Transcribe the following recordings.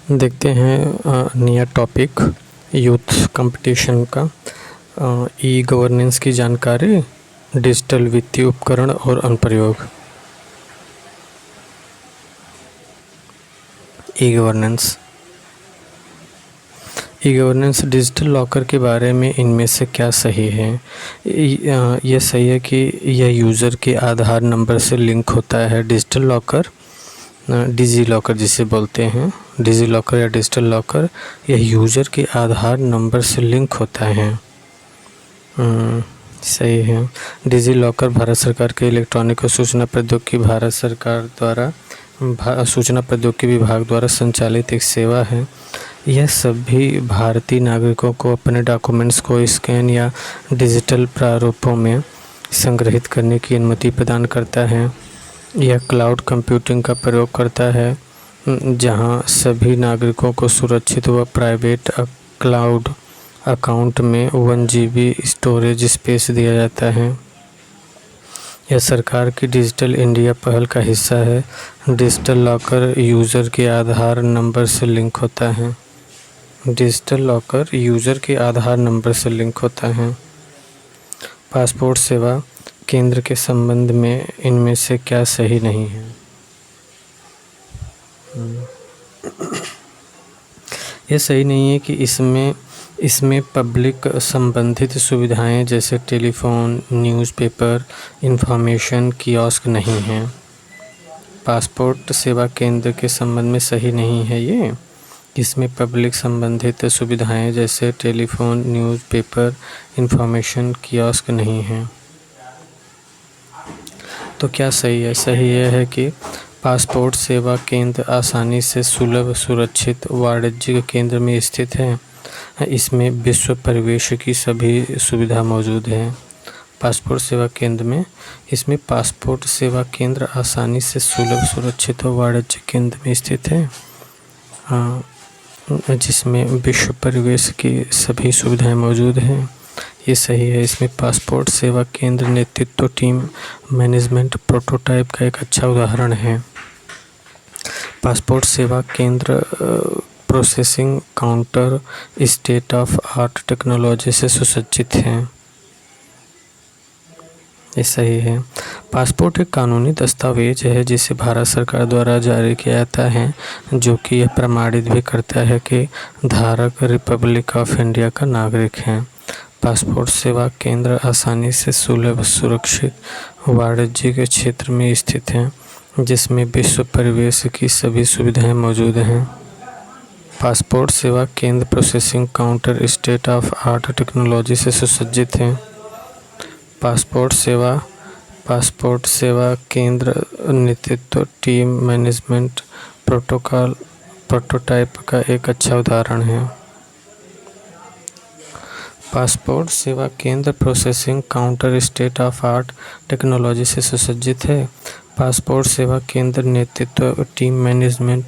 देखते हैं नया टॉपिक यूथ कंपटीशन का। ई गवर्नेंस की जानकारी, डिजिटल वित्तीय उपकरण और अनुप्रयोग। ई गवर्नेंस डिजिटल लॉकर के बारे में इनमें से क्या सही है? यह सही है कि यह यूज़र के आधार नंबर से लिंक होता है। डिजिटल लॉकर, डिजी लॉकर जिसे बोलते हैं, डिजी लॉकर या डिजिटल लॉकर, यह यूज़र के आधार नंबर से लिंक होता है। सही है। डिजी लॉकर भारत सरकार के इलेक्ट्रॉनिक और सूचना प्रौद्योगिकी भारत सरकार द्वारा सूचना प्रौद्योगिकी विभाग द्वारा संचालित एक सेवा है। यह सभी भारतीय नागरिकों को अपने डॉक्यूमेंट्स को स्कैन या डिजिटल प्रारूपों में संग्रहित करने की अनुमति प्रदान करता है। यह क्लाउड कंप्यूटिंग का प्रयोग करता है, जहां सभी नागरिकों को सुरक्षित व प्राइवेट क्लाउड अकाउंट में 1 GB स्टोरेज स्पेस दिया जाता है। यह सरकार की डिजिटल इंडिया पहल का हिस्सा है। डिजिटल लॉकर यूज़र के आधार नंबर से लिंक होता है। डिजिटल लॉकर यूज़र के आधार नंबर से लिंक होता है। पासपोर्ट सेवा केंद्र के संबंध में इनमें से क्या सही नहीं है? यह सही नहीं है कि इसमें पब्लिक संबंधित सुविधाएं जैसे टेलीफोन, न्यूज़पेपर, इंफॉर्मेशन कियोस्क नहीं हैं। पासपोर्ट सेवा केंद्र के संबंध में सही नहीं है ये। इसमें पब्लिक संबंधित सुविधाएं जैसे टेलीफोन, न्यूज़पेपर, इंफॉर्मेशन कियोस्क नहीं हैं। तो क्या सही है? सही यह है कि पासपोर्ट सेवा केंद्र आसानी से सुलभ, सुरक्षित, वाणिज्यिक केंद्र में स्थित है। इसमें विश्व परिवेश की सभी सुविधा मौजूद है। पासपोर्ट सेवा केंद्र में इसमें पासपोर्ट सेवा केंद्र आसानी से सुलभ, सुरक्षित और वाणिज्यिक केंद्र में स्थित है, जिसमें विश्व परिवेश की सभी सुविधाएं मौजूद हैं। ये सही है। इसमें पासपोर्ट सेवा केंद्र नेतृत्व टीम मैनेजमेंट प्रोटोटाइप का एक अच्छा उदाहरण है। पासपोर्ट सेवा केंद्र processing counter state of art technology से सुसज्जित हैं। ये सही है। पासपोर्ट एक कानूनी दस्तावेज है जिसे भारत सरकार द्वारा जारी किया जाता है, जो कि यह प्रमाणित भी करता है कि धारक रिपब्लिक ऑफ इंडिया का नागरिक है। पासपोर्ट सेवा केंद्र आसानी से सुलभ, सुरक्षित, वाणिज्यिक क्षेत्र में स्थित है, जिसमें विश्व परिवेश की सभी सुविधाएं मौजूद हैं। पासपोर्ट सेवा केंद्र processing counter state of art technology से सुसज्जित है। पासपोर्ट सेवा केंद्र नेतृत्व टीम मैनेजमेंट प्रोटोटाइप का एक अच्छा उदाहरण है। पासपोर्ट सेवा केंद्र processing counter state of art technology से सुसज्जित है। पासपोर्ट सेवा केंद्र नेतृत्व टीम मैनेजमेंट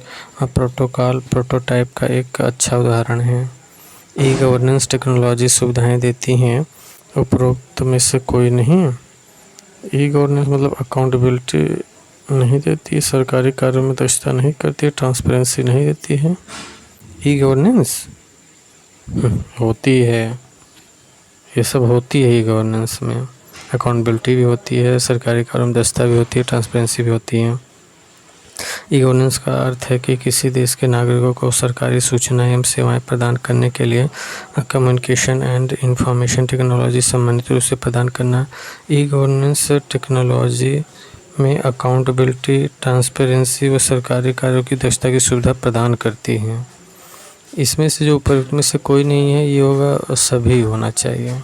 प्रोटोटाइप का एक अच्छा उदाहरण है। ई गवर्नेंस टेक्नोलॉजी सुविधाएं देती हैं, उपरोक्त में से कोई नहीं। ई गवर्नेंस मतलब अकाउंटेबिलिटी नहीं देती, सरकारी कार्यों में दक्षता नहीं करती, ट्रांसपेरेंसी नहीं देती है। ई गवर्नेंस होती है, ये सब होती है। ई गवर्नेंस में अकाउंटेबिलिटी भी होती है, सरकारी कार्यों में दक्षता भी होती है, ट्रांसपेरेंसी भी होती है। ई गवर्नेंस का अर्थ है कि किसी देश के नागरिकों को सरकारी सूचनाएं एवं सेवाएं प्रदान करने के लिए कम्युनिकेशन एंड इंफॉर्मेशन टेक्नोलॉजी संबंधित रूप से प्रदान करना। ई गवर्नेंस टेक्नोलॉजी में अकाउंटेबिलिटी, ट्रांसपेरेंसी व सरकारी कार्यों की दक्षता की सुविधा प्रदान करती है। इसमें से जो उपरोक्त में से कोई नहीं है, ये होगा सभी होना चाहिए।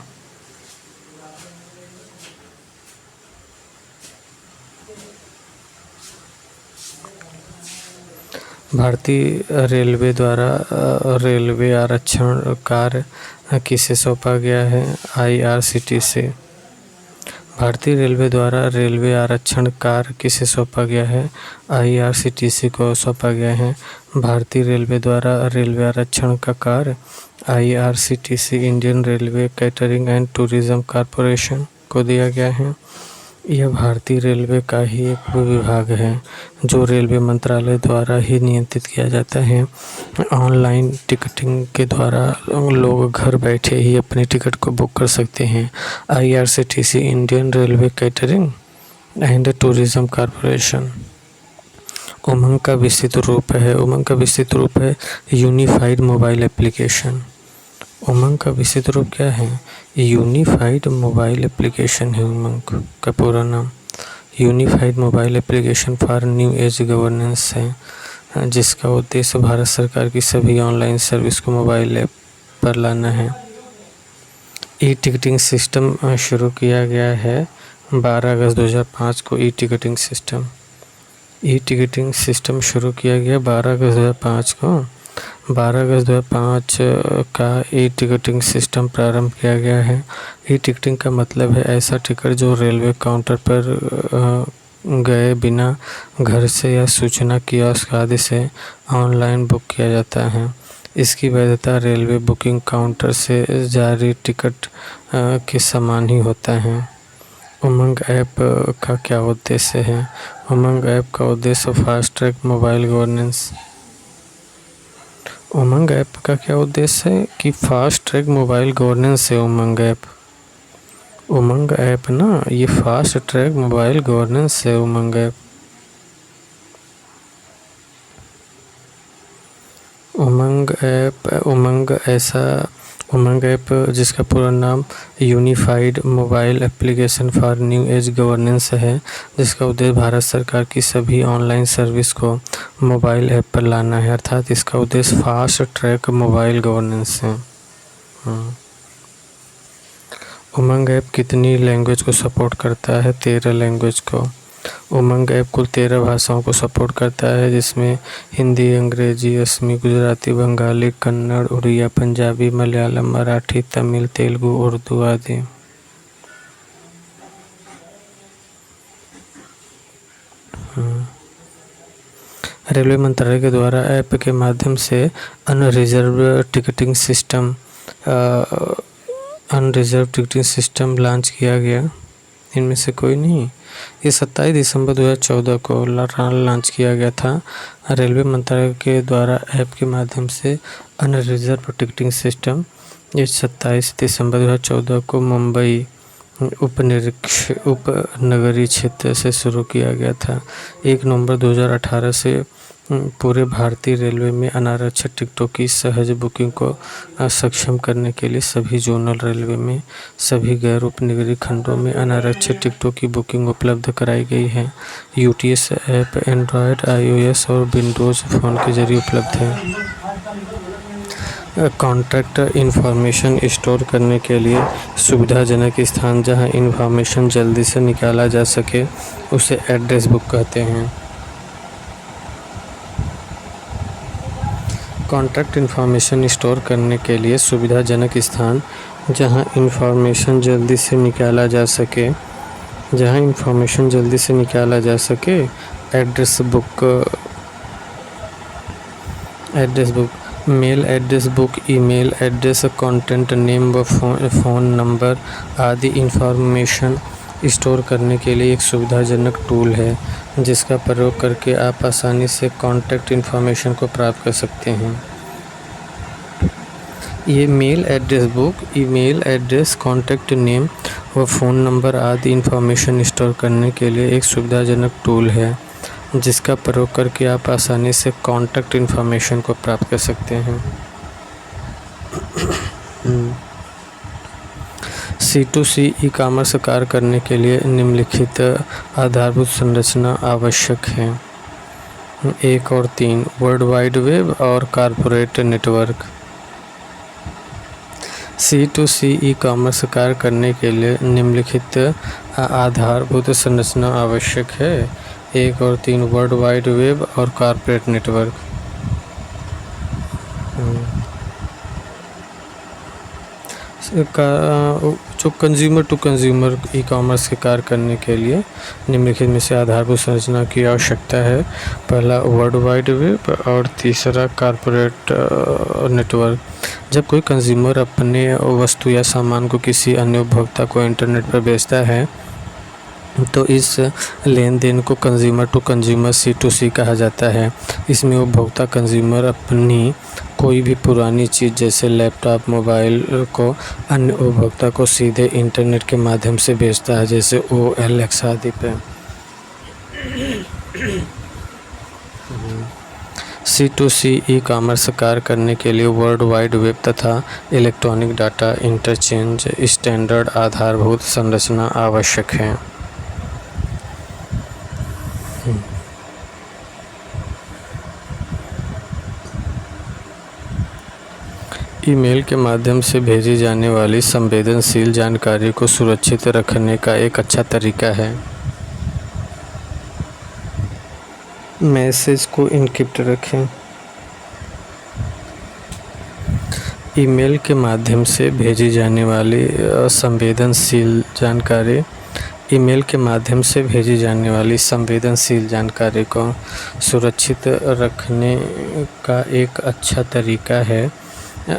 भारतीय रेलवे द्वारा रेलवे आरक्षण कार्य किसे सौंपा गया है? IRCTC। भारतीय रेलवे द्वारा रेलवे आरक्षण कार्य किसे सौंपा गया है? IRCTC को सौंपा गया है। भारतीय रेलवे द्वारा रेलवे आरक्षण का कार्य IRCTC Indian Railway Catering and Tourism corporation को दिया गया है। यह भारतीय रेलवे का ही एक विभाग है जो रेलवे मंत्रालय द्वारा ही नियंत्रित किया जाता है। ऑनलाइन टिकटिंग के द्वारा लोग घर बैठे ही अपने टिकट को बुक कर सकते हैं। IRCTC Indian Railway Catering and Tourism Corporation Umang का विस्तृत रूप है यूनिफाइड मोबाइल एप्लीकेशन। उमंग का विस्तृत रूप क्या है? यूनिफाइड मोबाइल एप्लीकेशन है उमंग का पूरा नाम। Unified mobile application for new age governance है, जिसका उद्देश्य भारत सरकार की सभी ऑनलाइन सर्विस को मोबाइल ऐप पर लाना है। ई टिकटिंग सिस्टम शुरू किया गया है 12 अगस्त 2005 को। ई टिकटिंग सिस्टम शुरू किया गया 12 अगस्त 2005 को। 12 अगस्त 2005 का ई टिकटिंग सिस्टम प्रारंभ किया गया है। ई टिकटिंग का मतलब है ऐसा टिकट जो रेलवे काउंटर पर गए बिना घर से या सूचना कियोस्क आदि से ऑनलाइन बुक किया जाता है। इसकी वैधता रेलवे बुकिंग काउंटर से जारी टिकट के समान ही होता है। उमंग ऐप का क्या उद्देश्य है? उमंग ऐप का उद्देश्य फास्ट ट्रैक मोबाइल गवर्नेंस। उमंग ऐप का क्या उद्देश्य है कि फास्ट ट्रैक मोबाइल गवर्नेंस है। उमंग ऐप ना ये फास्ट ट्रैक मोबाइल गवर्नेंस है उमंग ऐप। उमंग ऐप जिसका पूरा नाम unified mobile application for new age governance है, जिसका उद्देश्य भारत सरकार की सभी ऑनलाइन सर्विस को मोबाइल ऐप पर लाना है, अर्थात इसका उद्देश्य फास्ट ट्रैक मोबाइल गवर्नेंस है। उमंग ऐप कितनी लैंग्वेज को सपोर्ट करता है? 13 लैंग्वेज को। उमंग ऐप कुल 13 भाषाओं को सपोर्ट करता है, जिसमें हिंदी, अंग्रेजी, असमी, गुजराती, बंगाली, कन्नड़, उड़िया, पंजाबी, मलयालम, मराठी, तमिल, तेलुगु, उर्दू आदि। रेलवे मंत्रालय के द्वारा ऐप के माध्यम से अनरिजर्व टिकटिंग सिस्टम लॉन्च किया गया। इनमें से कोई नहीं। ये 27 दिसंबर 2014 को लॉन्च किया गया था। रेलवे मंत्रालय के द्वारा ऐप के माध्यम से अनरिजर्व टिकटिंग सिस्टम ये 27 दिसंबर 2014 को मुंबई उपनगरीय क्षेत्र से शुरू किया गया था। 1 नवंबर 2018 से पूरे भारतीय रेलवे में अनारक्षित टिकटों की सहज बुकिंग को सक्षम करने के लिए सभी जोनल रेलवे में सभी गैर उपनगरीय खंडों में अनारक्षित टिकटों की बुकिंग उपलब्ध कराई गई है। UTS ऐप एंड्रॉयड, iOS और विंडोज़ फ़ोन के जरिए उपलब्ध है। कॉन्टैक्ट इन्फॉर्मेशन स्टोर करने के लिए सुविधाजनक स्थान जहां इन्फॉर्मेशन जल्दी से निकाला जा सके उसे एड्रेस बुक कहते हैं। कॉन्टैक्ट इन्फॉर्मेशन स्टोर करने के लिए सुविधाजनक स्थान जहां इन्फॉर्मेशन जल्दी से निकाला जा सके address book mail address book, email address, content name व फ़ोन नंबर आदि इन्फॉर्मेशन स्टोर करने के लिए एक सुविधाजनक टूल है, जिसका प्रयोग करके आप आसानी से कॉन्टैक्ट इन्फॉर्मेशन को प्राप्त कर सकते हैं। ये mail address book, email address, contact name व फ़ोन नंबर आदि इन्फॉर्मेशन स्टोर करने के लिए एक सुविधाजनक टूल है, जिसका प्रयोग करके आप आसानी से कॉन्टैक्ट इन्फॉर्मेशन को प्राप्त कर सकते हैं। C2C ई कॉमर्स कार्य करने के लिए निम्नलिखित आधारभूत संरचना आवश्यक है। 1 और 3 वर्ल्ड वाइड वेब और corporate network. C2C e commerce कार्य करने के लिए निम्नलिखित आधारभूत संरचना आवश्यक है। 1 और 3 वर्ल्ड वाइड वेब और कॉरपोरेट नेटवर्क। जो consumer to consumer e commerce के कार्य करने के लिए निम्नलिखित में से आधारभूत संरचना की आवश्यकता है। पहला वर्ल्ड वाइड वेब और तीसरा कॉरपोरेट नेटवर्क। जब कोई कंज्यूमर अपने वस्तु या सामान को किसी अन्य उपभोक्ता को इंटरनेट पर बेचता है तो इस लेन देन को कंज्यूमर टू कंज्यूमर C2C कहा जाता है। इसमें उपभोक्ता कंज्यूमर अपनी कोई भी पुरानी चीज़ जैसे लैपटॉप मोबाइल को अन्य उपभोक्ता को सीधे इंटरनेट के माध्यम से बेचता है, जैसे OLX आदि पे। C2C ई कॉमर्स कार्य करने के लिए वर्ल्ड वाइड वेब तथा इलेक्ट्रॉनिक डाटा इंटरचेंज स्टैंडर्ड आधारभूत संरचना आवश्यक है। ईमेल के माध्यम से भेजी जाने वाली संवेदनशील जानकारी को सुरक्षित रखने का एक अच्छा तरीका है। मैसेज को एन्क्रिप्ट रखें। ईमेल के माध्यम से भेजी जाने वाली संवेदनशील जानकारी को सुरक्षित रखने का एक अच्छा तरीका है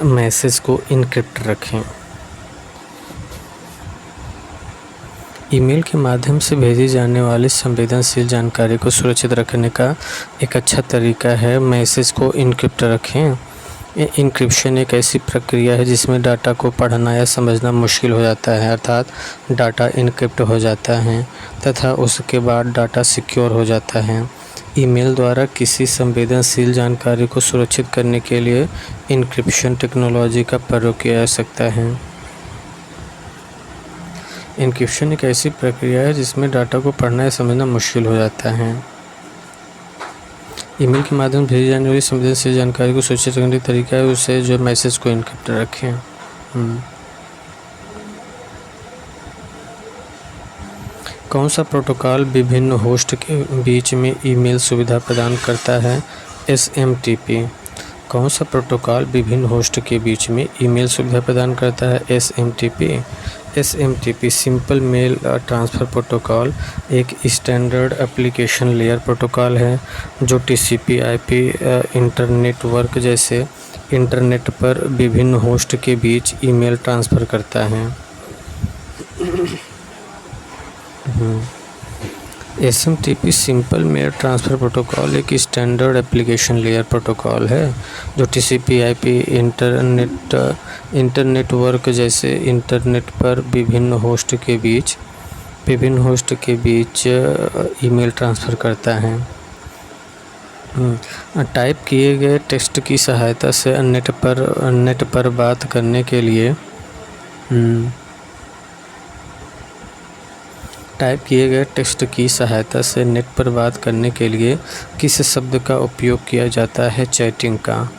मैसेज को एन्क्रिप्ट रखें। ईमेल के माध्यम से भेजी जाने वाली संवेदनशील जानकारी को सुरक्षित रखने का एक अच्छा तरीका है मैसेज को एन्क्रिप्ट रखें। एन्क्रिप्शन एक ऐसी प्रक्रिया है जिसमें डाटा को पढ़ना या समझना मुश्किल हो जाता है, अर्थात डाटा एन्क्रिप्ट हो जाता है तथा उसके बाद डाटा सिक्योर हो जाता है। ईमेल द्वारा किसी संवेदनशील जानकारी को सुरक्षित करने के लिए एन्क्रिप्शन टेक्नोलॉजी का प्रयोग किया जा सकता है। एन्क्रिप्शन एक ऐसी प्रक्रिया है जिसमें डाटा को पढ़ना या समझना मुश्किल हो जाता है। ईमेल के माध्यम से भेजी जाने वाली संवेदनशील जानकारी को सुरक्षित करने का तरीका है उसे जो मैसेज को एन्क्रिप्ट रखें। कौन सा प्रोटोकॉल विभिन्न होस्ट के बीच में ईमेल सुविधा प्रदान करता है? SMTP। कौन सा प्रोटोकॉल विभिन्न होस्ट के बीच में ईमेल सुविधा प्रदान करता है? SMTP simple mail transfer protocol एक स्टैंडर्ड एप्लीकेशन लेयर प्रोटोकॉल है जो TCP/IP इंटरनेटवर्क जैसे इंटरनेट पर विभिन्न होस्ट के बीच ईमेल ट्रांसफ़र करता है। SMTP simple mail transfer protocol एक स्टैंडर्ड एप्लीकेशन लेयर प्रोटोकॉल है जो TCP/IP इंटरनेटवर्क जैसे इंटरनेट पर विभिन्न होस्ट के बीच ईमेल ट्रांसफ़र करता है। टाइप किए गए टेक्स्ट की सहायता से नेट पर बात करने के लिए टाइप किए गए टेक्स्ट की सहायता से नेट पर बात करने के लिए किस शब्द का उपयोग किया जाता है? चैटिंग का।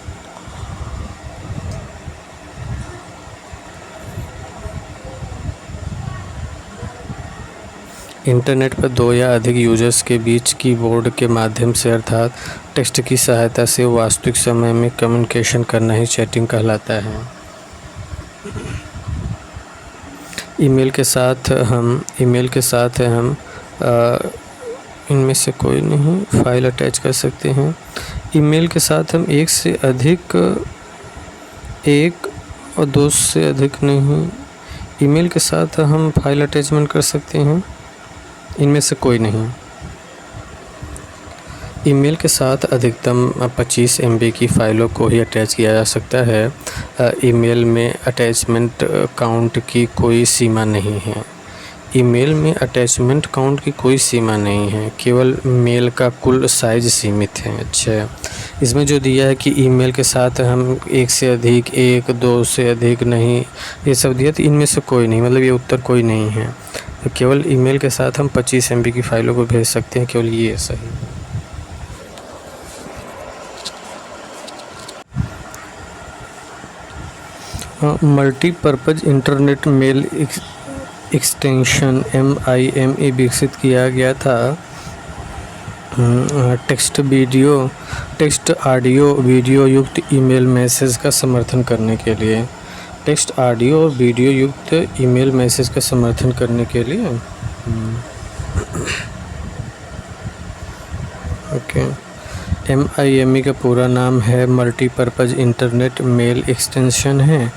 इंटरनेट पर दो या अधिक यूजर्स के बीच कीबोर्ड के माध्यम से अर्थात टेक्स्ट की सहायता से वास्तविक समय में कम्युनिकेशन करना ही चैटिंग कहलाता है। ईमेल के साथ हम इनमें से कोई नहीं फाइल अटैच कर सकते हैं। ईमेल के साथ हम एक और दो से अधिक नहीं ईमेल के साथ हम फाइल अटैचमेंट कर सकते हैं। इनमें से कोई नहीं। ईमेल के साथ अधिकतम 25 MB की फ़ाइलों को ही अटैच किया जा सकता है। ईमेल में अटैचमेंट काउंट की कोई सीमा नहीं है। ईमेल में अटैचमेंट काउंट की कोई सीमा नहीं है, केवल मेल का कुल साइज़ सीमित है। अच्छा, इसमें जो दिया है कि ईमेल के साथ हम एक से अधिक, एक, दो से अधिक नहीं, ये सब दिया, तो इनमें से कोई नहीं, मतलब ये उत्तर कोई नहीं है। तो केवल ईमेल के साथ हम 25 MB की फ़ाइलों को भेज सकते हैं, केवल ये सही। Multipurpose internet mail extension MIME विकसित किया गया था टेक्स्ट ऑडियो वीडियो युक्त ईमेल मैसेज का समर्थन करने के लिए। टेक्स्ट ऑडियो और वीडियो युक्त ईमेल मैसेज का समर्थन करने के लिए। ओके। MIME का पूरा नाम है मल्टीपर्पज़ इंटरनेट मेल एक्सटेंशन है।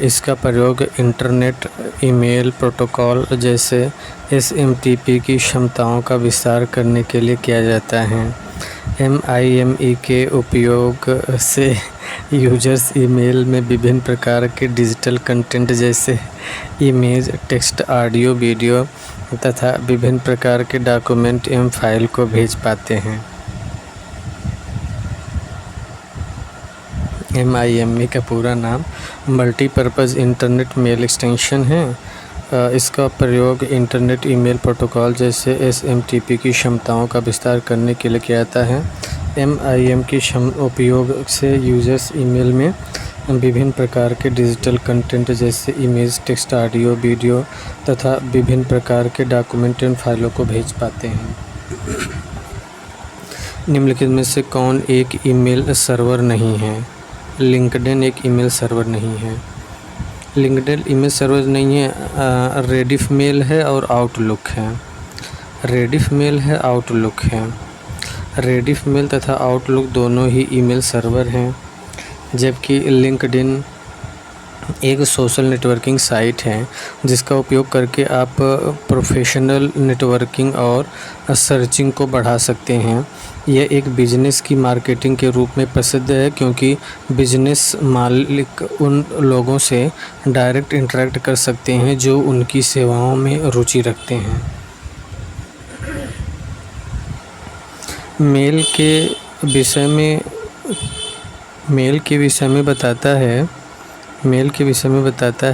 इसका प्रयोग इंटरनेट ईमेल प्रोटोकॉल जैसे SMTP की क्षमताओं का विस्तार करने के लिए किया जाता है। MIME के उपयोग से यूजर्स ईमेल में विभिन्न प्रकार के डिजिटल कंटेंट जैसे इमेज, टेक्स्ट, ऑडियो, वीडियो तथा विभिन्न प्रकार के डॉक्यूमेंट एवं फाइल को भेज पाते हैं। MIME का पूरा नाम मल्टीपर्पज़ इंटरनेट मेल एक्सटेंशन है। इसका प्रयोग इंटरनेट ईमेल प्रोटोकॉल जैसे SMTP की क्षमताओं का विस्तार करने के लिए किया जाता है। MIME के उपयोग से यूजर्स ईमेल में विभिन्न प्रकार के डिजिटल कंटेंट जैसे इमेज, टेक्स्ट, ऑडियो, वीडियो तथा विभिन्न प्रकार के डॉक्यूमेंट एवं फाइलों को भेज पाते हैं। निम्नलिखित में से कौन एक ईमेल सर्वर नहीं है? लिंक्डइन एक ईमेल सर्वर नहीं है। लिंक्डइन ईमेल सर्वर नहीं है। रेडिफ मेल है और आउटलुक है। रेडिफ मेल है, आउटलुक है। रेडिफ मेल तथा आउटलुक दोनों ही ईमेल सर्वर हैं, जबकि लिंक्डइन एक सोशल नेटवर्किंग साइट है जिसका उपयोग करके आप प्रोफेशनल नेटवर्किंग और सर्चिंग को बढ़ा सकते हैं। यह एक बिजनेस की मार्केटिंग के रूप में प्रसिद्ध है क्योंकि बिजनेस मालिक उन लोगों से डायरेक्ट इंटरेक्ट कर सकते हैं जो उनकी सेवाओं में रुचि रखते हैं। मेल के विषय में बताता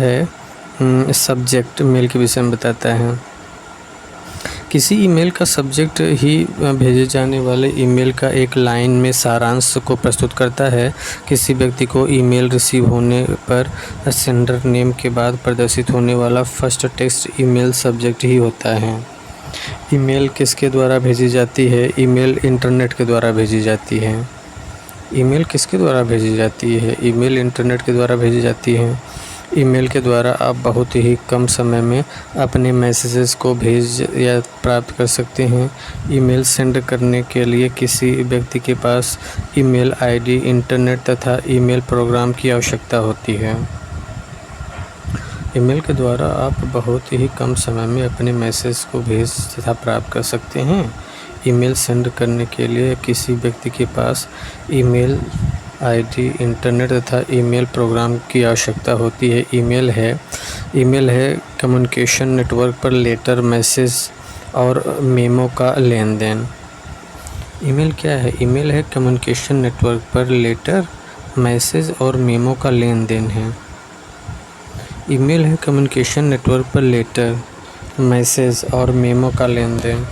है सब्जेक्ट मेल के विषय में बताता है। किसी ईमेल का सब्जेक्ट ही भेजे जाने वाले ईमेल का एक लाइन में सारांश को प्रस्तुत करता है। किसी व्यक्ति को ईमेल रिसीव होने पर सेंडर नेम के बाद प्रदर्शित होने वाला फर्स्ट टेक्स्ट ईमेल सब्जेक्ट ही होता है। ईमेल किसके द्वारा भेजी जाती है? ईमेल इंटरनेट के द्वारा भेजी जाती है। ईमेल किसके द्वारा भेजी जाती है? ईमेल इंटरनेट के द्वारा भेजी जाती है। ईमेल के द्वारा आप बहुत ही कम समय में अपने मैसेजेस को भेज या प्राप्त कर सकते हैं। ईमेल सेंड करने के लिए किसी व्यक्ति के पास ईमेल आईडी, इंटरनेट तथा ईमेल प्रोग्राम की आवश्यकता होती है। ईमेल के द्वारा आप बहुत ही कम समय में अपने मैसेज को भेज तथा प्राप्त कर सकते हैं। ईमेल सेंड करने के लिए किसी व्यक्ति के पास ईमेल आईडी, इंटरनेट तथा ईमेल प्रोग्राम की आवश्यकता होती है। ईमेल है कम्युनिकेशन नेटवर्क पर लेटर, मैसेज और मेमो का लेन देन। ईमेल क्या है? ईमेल है कम्युनिकेशन नेटवर्क पर लेटर, मैसेज और मेमो का लेन देन है। ईमेल है कम्युनिकेशन नेटवर्क पर लेटर, मैसेज और मेमो का लेन देन।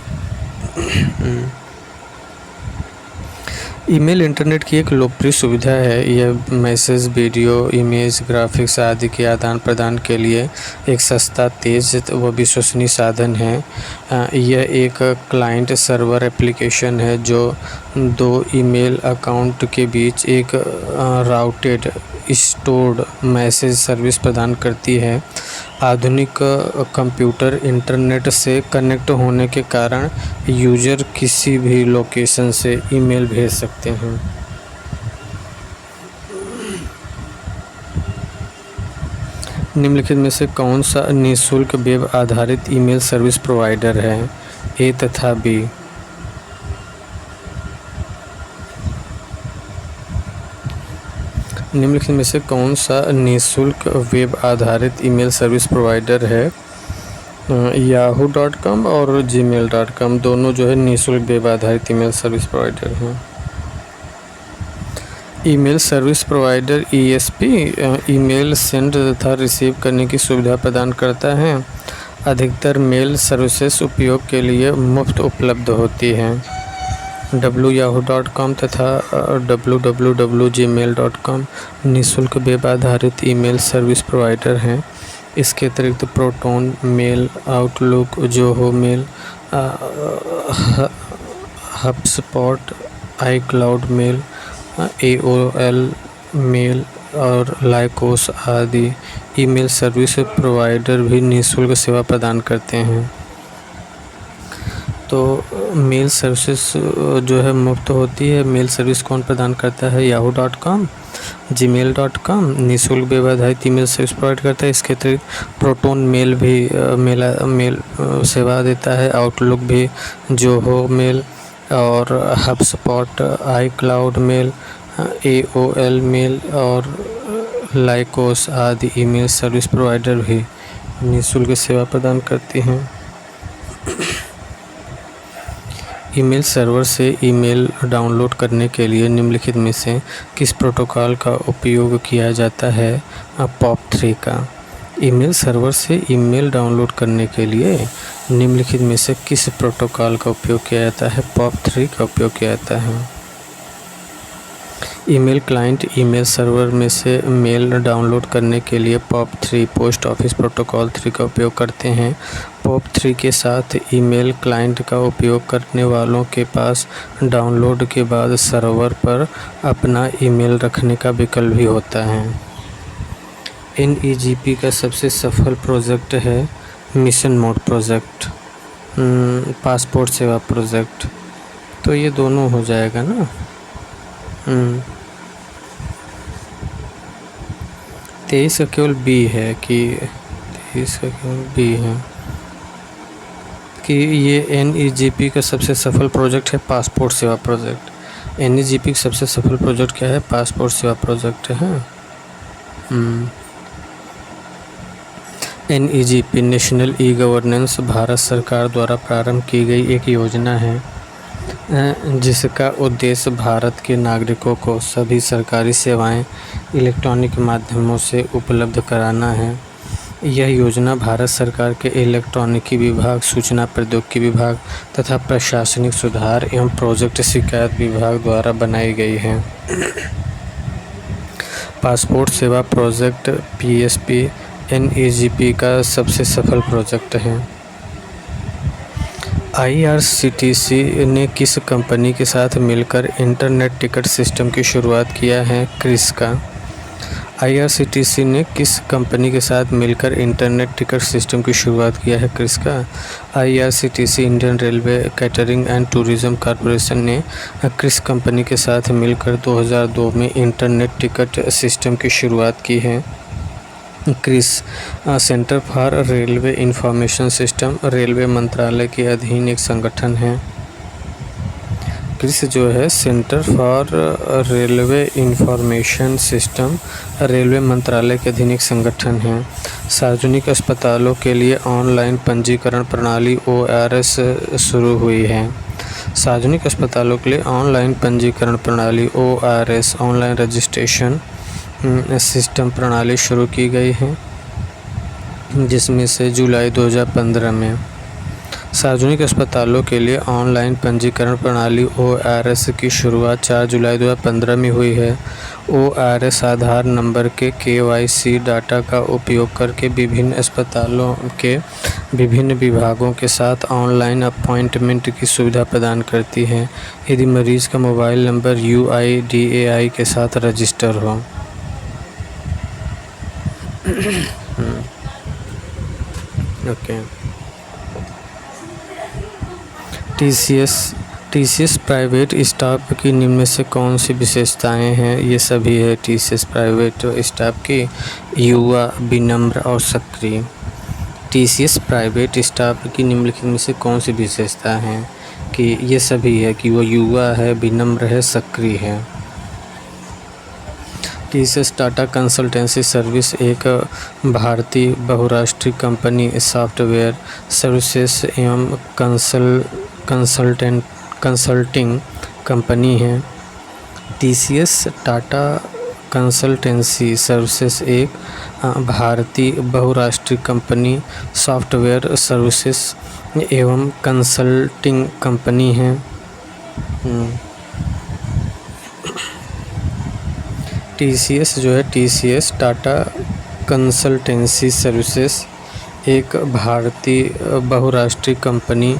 ईमेल इंटरनेट की एक लोकप्रिय सुविधा है। यह मैसेज, वीडियो, इमेज, ग्राफिक्स आदि के आदान प्रदान के लिए एक सस्ता, तेज़ व विश्वसनीय साधन है। यह एक क्लाइंट सर्वर एप्लीकेशन है जो दो ईमेल अकाउंट के बीच एक राउटेड स्टोर्ड मैसेज सर्विस प्रदान करती है। आधुनिक कंप्यूटर इंटरनेट से कनेक्ट होने के कारण यूज़र किसी भी लोकेशन से ईमेल भेज सकते हैं। निम्नलिखित में से कौन सा निःशुल्क वेब आधारित ईमेल सर्विस प्रोवाइडर है? ए तथा बी। निम्नलिखित में से कौन सा निःशुल्क वेब आधारित ईमेल सर्विस प्रोवाइडर है? yahoo.com और gmail.com दोनों जो है निःशुल्क वेब आधारित ईमेल सर्विस प्रोवाइडर हैं। Email service provider ESP email send तथा रिसीव करने की सुविधा प्रदान करता है। अधिकतर मेल सर्विसेज उपयोग के लिए मुफ्त उपलब्ध होती हैं। yahoo.com तथा www.gmail.com निःशुल्क वेब आधारित ईमेल सर्विस प्रोवाइडर हैं। इसके अतिरिक्त Proton mail, Outlook, Zoho mail, HubSpot, iCloud mail, AOL mail और लाइकोस आदि ईमेल सर्विस प्रोवाइडर भी निःशुल्क सेवा प्रदान करते हैं। तो मेल सर्विसेज जो है मुफ्त होती है। मेल सर्विस कौन प्रदान करता है? yahoo.com, gmail.com निःशुल्क व्यवधारित ईमेल सर्विस प्रोवाइड करता है। इसके अतिरिक्त प्रोटोन मेल भी मेल सेवा देता है। आउटलुक भी, जोहो मेल और HubSpot, iCloud mail, AOL mail और लाइकोस आदि ईमेल सर्विस प्रोवाइडर भी निःशुल्क सेवा प्रदान करती हैं। ईमेल सर्वर से ईमेल डाउनलोड करने के लिए निम्नलिखित में से किस प्रोटोकॉल का उपयोग किया जाता है? POP3 का। ईमेल सर्वर से ईमेल डाउनलोड करने के लिए निम्नलिखित में से किस प्रोटोकॉल का उपयोग किया जाता है? POP3 का उपयोग किया जाता है। ईमेल क्लाइंट ईमेल सर्वर में से मेल डाउनलोड करने के लिए POP3 पोस्ट ऑफिस प्रोटोकॉल 3 का उपयोग करते हैं। POP3 के साथ ईमेल क्लाइंट का उपयोग करने वालों के पास डाउनलोड के बाद सर्वर पर अपना ईमेल रखने का विकल्प भी होता है। NEGP का सबसे सफल प्रोजेक्ट है मिशन मोड प्रोजेक्ट, पासपोर्ट सेवा प्रोजेक्ट। तो ये दोनों हो जाएगा ना। 23 का केवल बी है कि 23 का केवल बी है कि ये NEGP का सबसे सफल प्रोजेक्ट है पासपोर्ट सेवा प्रोजेक्ट। NEGP का सबसे सफल प्रोजेक्ट क्या है? पासपोर्ट सेवा प्रोजेक्ट है। NEGP national e governance Bharat सरकार द्वारा प्रारंभ की गई एक योजना है जिसका उद्देश्य भारत के नागरिकों को सभी सरकारी सेवाएं इलेक्ट्रॉनिक माध्यमों से उपलब्ध कराना है। यह योजना भारत सरकार के इलेक्ट्रॉनिकी विभाग, सूचना प्रौद्योगिकी विभाग तथा प्रशासनिक सुधार एवं प्रोजेक्ट शिकायत विभाग द्वारा बनाई गई है। पासपोर्ट सेवा प्रोजेक्ट PSP NEGP का सबसे सफल प्रोजेक्ट है। IRCTC ने किस कंपनी के साथ मिलकर इंटरनेट टिकट सिस्टम की शुरुआत किया है? क्रिस का। IRCTC ने किस कंपनी के साथ मिलकर इंटरनेट टिकट सिस्टम की शुरुआत किया है? क्रिस का। IRCTC Indian Railway Catering and Tourism corporation ने क्रिस कंपनी के साथ मिलकर 2002 में इंटरनेट टिकट सिस्टम की शुरुआत की है। CRIS centre for railway information system railway मंत्रालय के अधीन एक संगठन है। क्रिस जो है centre for railway information system railway मंत्रालय के अधीन एक संगठन है। सार्वजनिक अस्पतालों के लिए ऑनलाइन पंजीकरण प्रणाली ORS शुरू हुई है। सार्वजनिक अस्पतालों के लिए ऑनलाइन पंजीकरण प्रणाली ORS ऑनलाइन रजिस्ट्रेशन सिस्टम प्रणाली शुरू की गई है, जिसमें से जुलाई 2015 में सार्वजनिक अस्पतालों के लिए ऑनलाइन पंजीकरण प्रणाली ORS की शुरुआत 4 जुलाई 2015 में हुई है। ORS आधार नंबर के KYC डाटा का उपयोग करके विभिन्न अस्पतालों के विभिन्न विभागों के साथ ऑनलाइन अपॉइंटमेंट की सुविधा प्रदान करती है, यदि मरीज का मोबाइल नंबर UIDAI के साथ रजिस्टर हो। ओके। TCS प्राइवेट स्टाफ की निम्न में से कौन सी विशेषताएं हैं? ये सभी है TCS प्राइवेट स्टाफ की, युवा, विनम्र और सक्रिय। TCS प्राइवेट स्टाफ की निम्नलिखित में से कौन सी विशेषता हैं? कि ये सभी है कि वो युवा है, विनम्र है, सक्रिय है। TCS टाटा कंसल्टेंसी सर्विस एक भारतीय बहुराष्ट्रीय कंपनी सॉफ्टवेयर सर्विसेज एवं कंसल्टिंग कंपनी है। TCS टाटा कंसल्टेंसी सर्विसेज एक भारतीय बहुराष्ट्रीय कंपनी सॉफ्टवेयर सर्विसेज एवं कंसल्टिंग कंपनी है। TCS जो है TCS टाटा कंसल्टेंसी सर्विसेज एक भारतीय बहुराष्ट्रीय कंपनी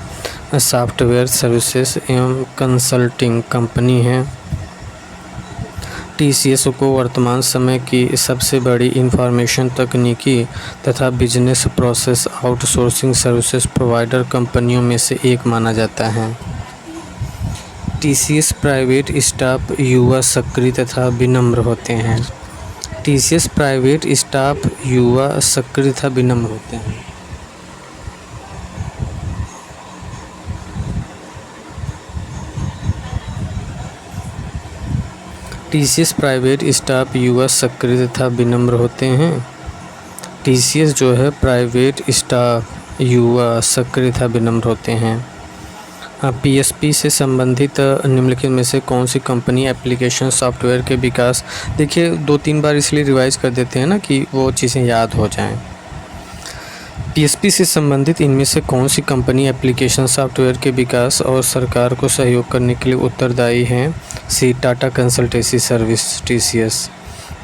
सॉफ्टवेयर सर्विसेज एवं कंसल्टिंग कंपनी है। टीसीएस को वर्तमान समय की सबसे बड़ी इंफॉर्मेशन तकनीकी तथा business process outsourcing services provider कंपनियों में से एक माना जाता है। टीसीएस प्राइवेट स्टाफ युवा, सक्रिय तथा विनम्र होते हैं। टीसीएस प्राइवेट स्टाफ युवा, सक्रिय तथा विनम्र होते हैं। टीसीएस प्राइवेट स्टाफ युवा, सक्रिय तथा विनम्र होते हैं। टीसीएस जो है प्राइवेट स्टाफ युवा, सक्रिय तथा विनम्र होते हैं। पीएसपी से संबंधित निम्नलिखित में से कौन सी कंपनी एप्लीकेशन सॉफ्टवेयर के विकास, देखिए 2-3 बार इसलिए रिवाइज कर देते हैं ना कि वो चीज़ें याद हो जाएं। पीएसपी से संबंधित इनमें से कौन सी कंपनी एप्लीकेशन सॉफ्टवेयर के विकास और सरकार को सहयोग करने के लिए उत्तरदायी हैं? C, Tata consultancy service TCS.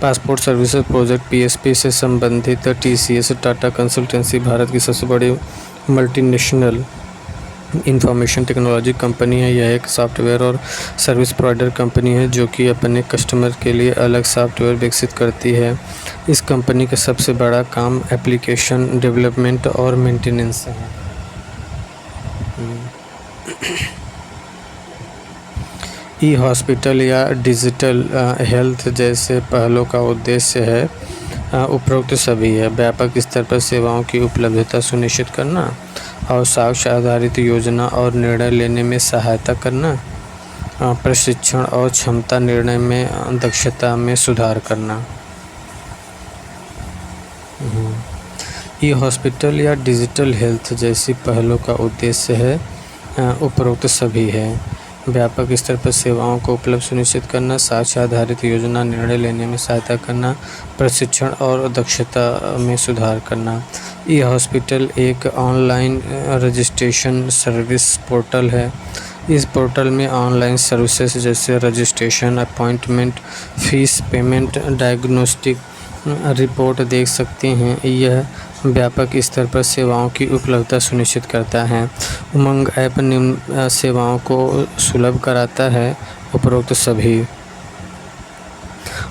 Passport services project PSP से संबंधित टीसीएस टाटा कंसल्टेंसी भारत की सबसे बड़ी मल्टीनेशनल इंफॉर्मेशन टेक्नोलॉजी कंपनी है। यह एक सॉफ्टवेयर और सर्विस प्रोवाइडर कंपनी है जो कि अपने कस्टमर के लिए अलग सॉफ्टवेयर विकसित करती है। इस कंपनी का सबसे बड़ा काम एप्लीकेशन डेवलपमेंट और मेंटेनेंस है। ई हॉस्पिटल या डिजिटल हेल्थ जैसे पहलों का उद्देश्य है उपरोक्त सभी है: व्यापक स्तर पर सेवाओं की उपलब्धता सुनिश्चित करना और साक्ष्य आधारित योजना और निर्णय लेने में सहायता करना, प्रशिक्षण और क्षमता निर्णय में दक्षता में सुधार करना। ई हॉस्पिटल या डिजिटल हेल्थ जैसी पहलों का उद्देश्य है उपरोक्त सभी है: व्यापक स्तर पर सेवाओं को उपलब्ध सुनिश्चित करना, साक्ष्य आधारित योजना निर्णय लेने में सहायता करना, प्रशिक्षण और दक्षता में सुधार करना। ई हॉस्पिटल एक ऑनलाइन रजिस्ट्रेशन सर्विस पोर्टल है। इस पोर्टल में ऑनलाइन सर्विसेज जैसे registration, appointment, fees payment, diagnostic report देख सकते हैं। यह व्यापक स्तर पर सेवाओं की उपलब्धता सुनिश्चित करता है। उमंग ऐप निम्न सेवाओं को सुलभ कराता है उपरोक्त सभी।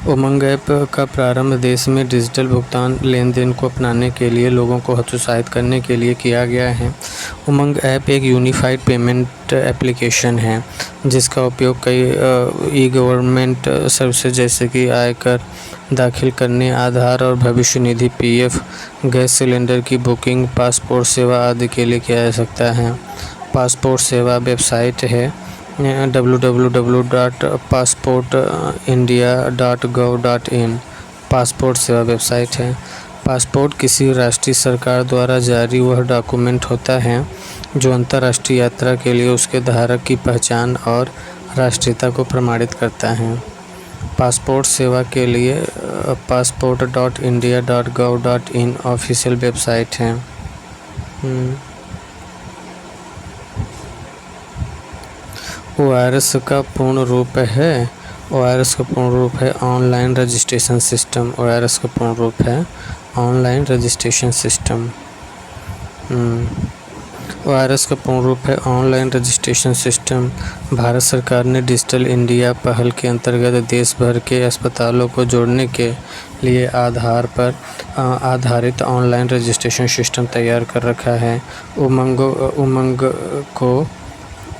उमंग ऐप का प्रारंभ देश में डिजिटल भुगतान लेन देन को अपनाने के लिए लोगों को हतोत्साहित करने के लिए किया गया है। उमंग ऐप एक यूनिफाइड पेमेंट एप्लीकेशन है जिसका उपयोग कई ई गवर्नमेंट सर्विसेज जैसे कि आयकर दाखिल करने, आधार और भविष्य निधि, पीएफ, गैस सिलेंडर की बुकिंग, पासपोर्ट सेवा आदि के लिए किया जा सकता है। पासपोर्ट सेवा वेबसाइट है www.passportindia.gov.in। पासपोर्ट सेवा वेबसाइट है। पासपोर्ट किसी राष्ट्रीय सरकार द्वारा जारी वह डॉक्यूमेंट होता है जो अंतर्राष्ट्रीय यात्रा के लिए उसके धारक की पहचान और राष्ट्रीयता को प्रमाणित करता है। पासपोर्ट सेवा के लिए passport.india.gov.in ऑफिशियल वेबसाइट है। OIRS का पूर्ण रूप है ऑनलाइन रजिस्ट्रेशन सिस्टम। OIRS का पूर्ण रूप है ऑनलाइन रजिस्ट्रेशन सिस्टम। OIRS का पूर्ण रूप है ऑनलाइन रजिस्ट्रेशन सिस्टम। भारत सरकार ने डिजिटल इंडिया पहल के अंतर्गत देश भर के अस्पतालों को जोड़ने के लिए आधार पर आधारित ऑनलाइन रजिस्ट्रेशन सिस्टम तैयार कर रखा है।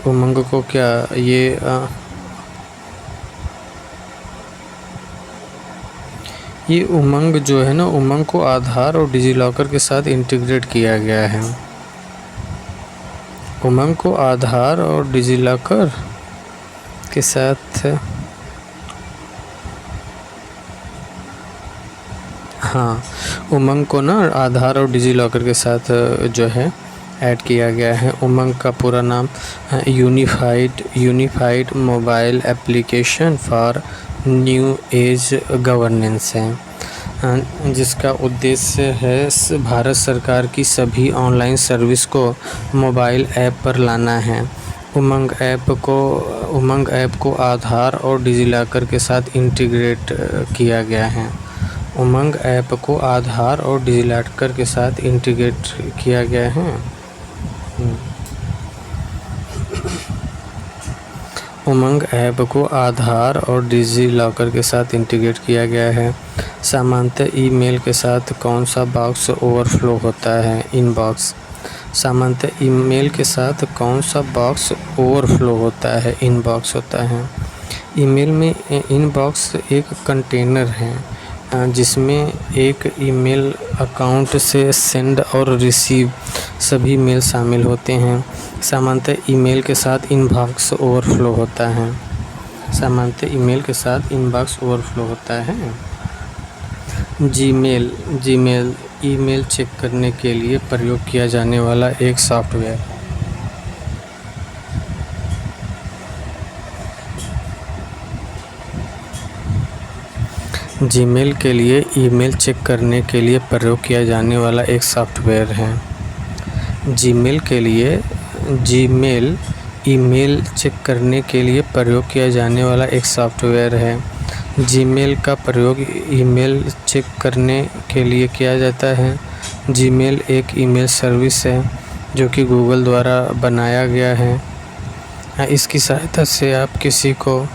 उमंग को क्या ये उमंग जो है ना, उमंग को आधार और डिजिलॉकर के साथ इंटीग्रेट किया गया है। उमंग को आधार और डिजिलॉकर के साथ उमंग को ना आधार और डिजिलॉकर के साथ जो है ऐड किया गया है। उमंग का पूरा नाम unified mobile application for new age governance है, जिसका उद्देश्य है भारत सरकार की सभी ऑनलाइन सर्विस को मोबाइल ऐप पर लाना है। उमंग ऐप को आधार और डिजिलॉकर के साथ इंटीग्रेट किया गया है। उमंग ऐप को आधार और डिजिलॉकर के साथ इंटीग्रेट किया गया है। उमंग ऐप को आधार और डिजी लॉकर के साथ इंटीग्रेट किया गया है। सामान्यतः ईमेल के साथ कौन सा बॉक्स ओवरफ्लो होता है? इनबॉक्स। सामान्यतः ईमेल के साथ कौन सा बॉक्स ओवरफ्लो होता है? इनबॉक्स होता है। ईमेल में इनबॉक्स एक कंटेनर है जिसमें एक ईमेल अकाउंट से सेंड और रिसीव सभी मेल शामिल होते हैं। सामान्यतः ईमेल के साथ इनबॉक्स ओवरफ्लो होता है। सामान्यतः ईमेल के साथ इनबॉक्स ओवरफ्लो होता है। जीमेल ईमेल चेक करने के लिए प्रयोग किया जाने वाला एक सॉफ्टवेयर। जीमेल के लिए ईमेल चेक करने के लिए प्रयोग किया जाने वाला एक सॉफ्टवेयर है। जीमेल ईमेल चेक करने के लिए प्रयोग किया जाने वाला एक सॉफ्टवेयर है। जीमेल का प्रयोग ईमेल चेक करने के लिए किया जाता है। जीमेल एक ईमेल सर्विस है जो कि गूगल द्वारा बनाया गया है। इसकी सहायता से आप किसी को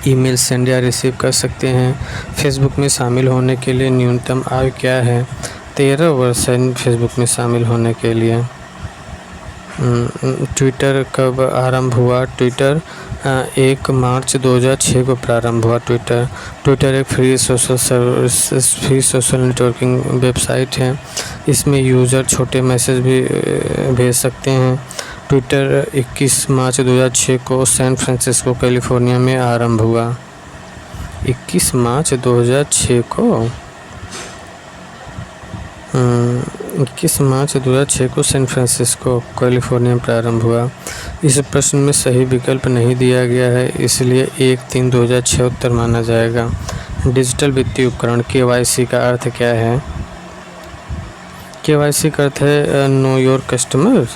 ईमेल सेंड या रिसीव कर सकते हैं। फेसबुक में शामिल होने के लिए न्यूनतम आयु क्या है? 13 वर्ष है फेसबुक में शामिल होने के लिए। ट्विटर कब आरंभ हुआ? ट्विटर 1 मार्च 2006 को प्रारंभ हुआ। ट्विटर एक फ्री सोशल नेटवर्किंग वेबसाइट है। इसमें यूज़र छोटे मैसेज भी भेज सकते हैं। ट्विटर 21 मार्च 2006 को सैन फ्रांसिस्को कैलिफोर्निया में आरंभ हुआ। 21 मार्च 2006 को 21 मार्च 2006 को सैन फ्रांसिस्को कैलिफोर्निया में प्रारंभ हुआ। इस प्रश्न में सही विकल्प नहीं दिया गया है, इसलिए 1/3/2006 उत्तर माना जाएगा। डिजिटल वित्तीय उपकरण KYC का अर्थ क्या है? KYC का अर्थ है know your customer.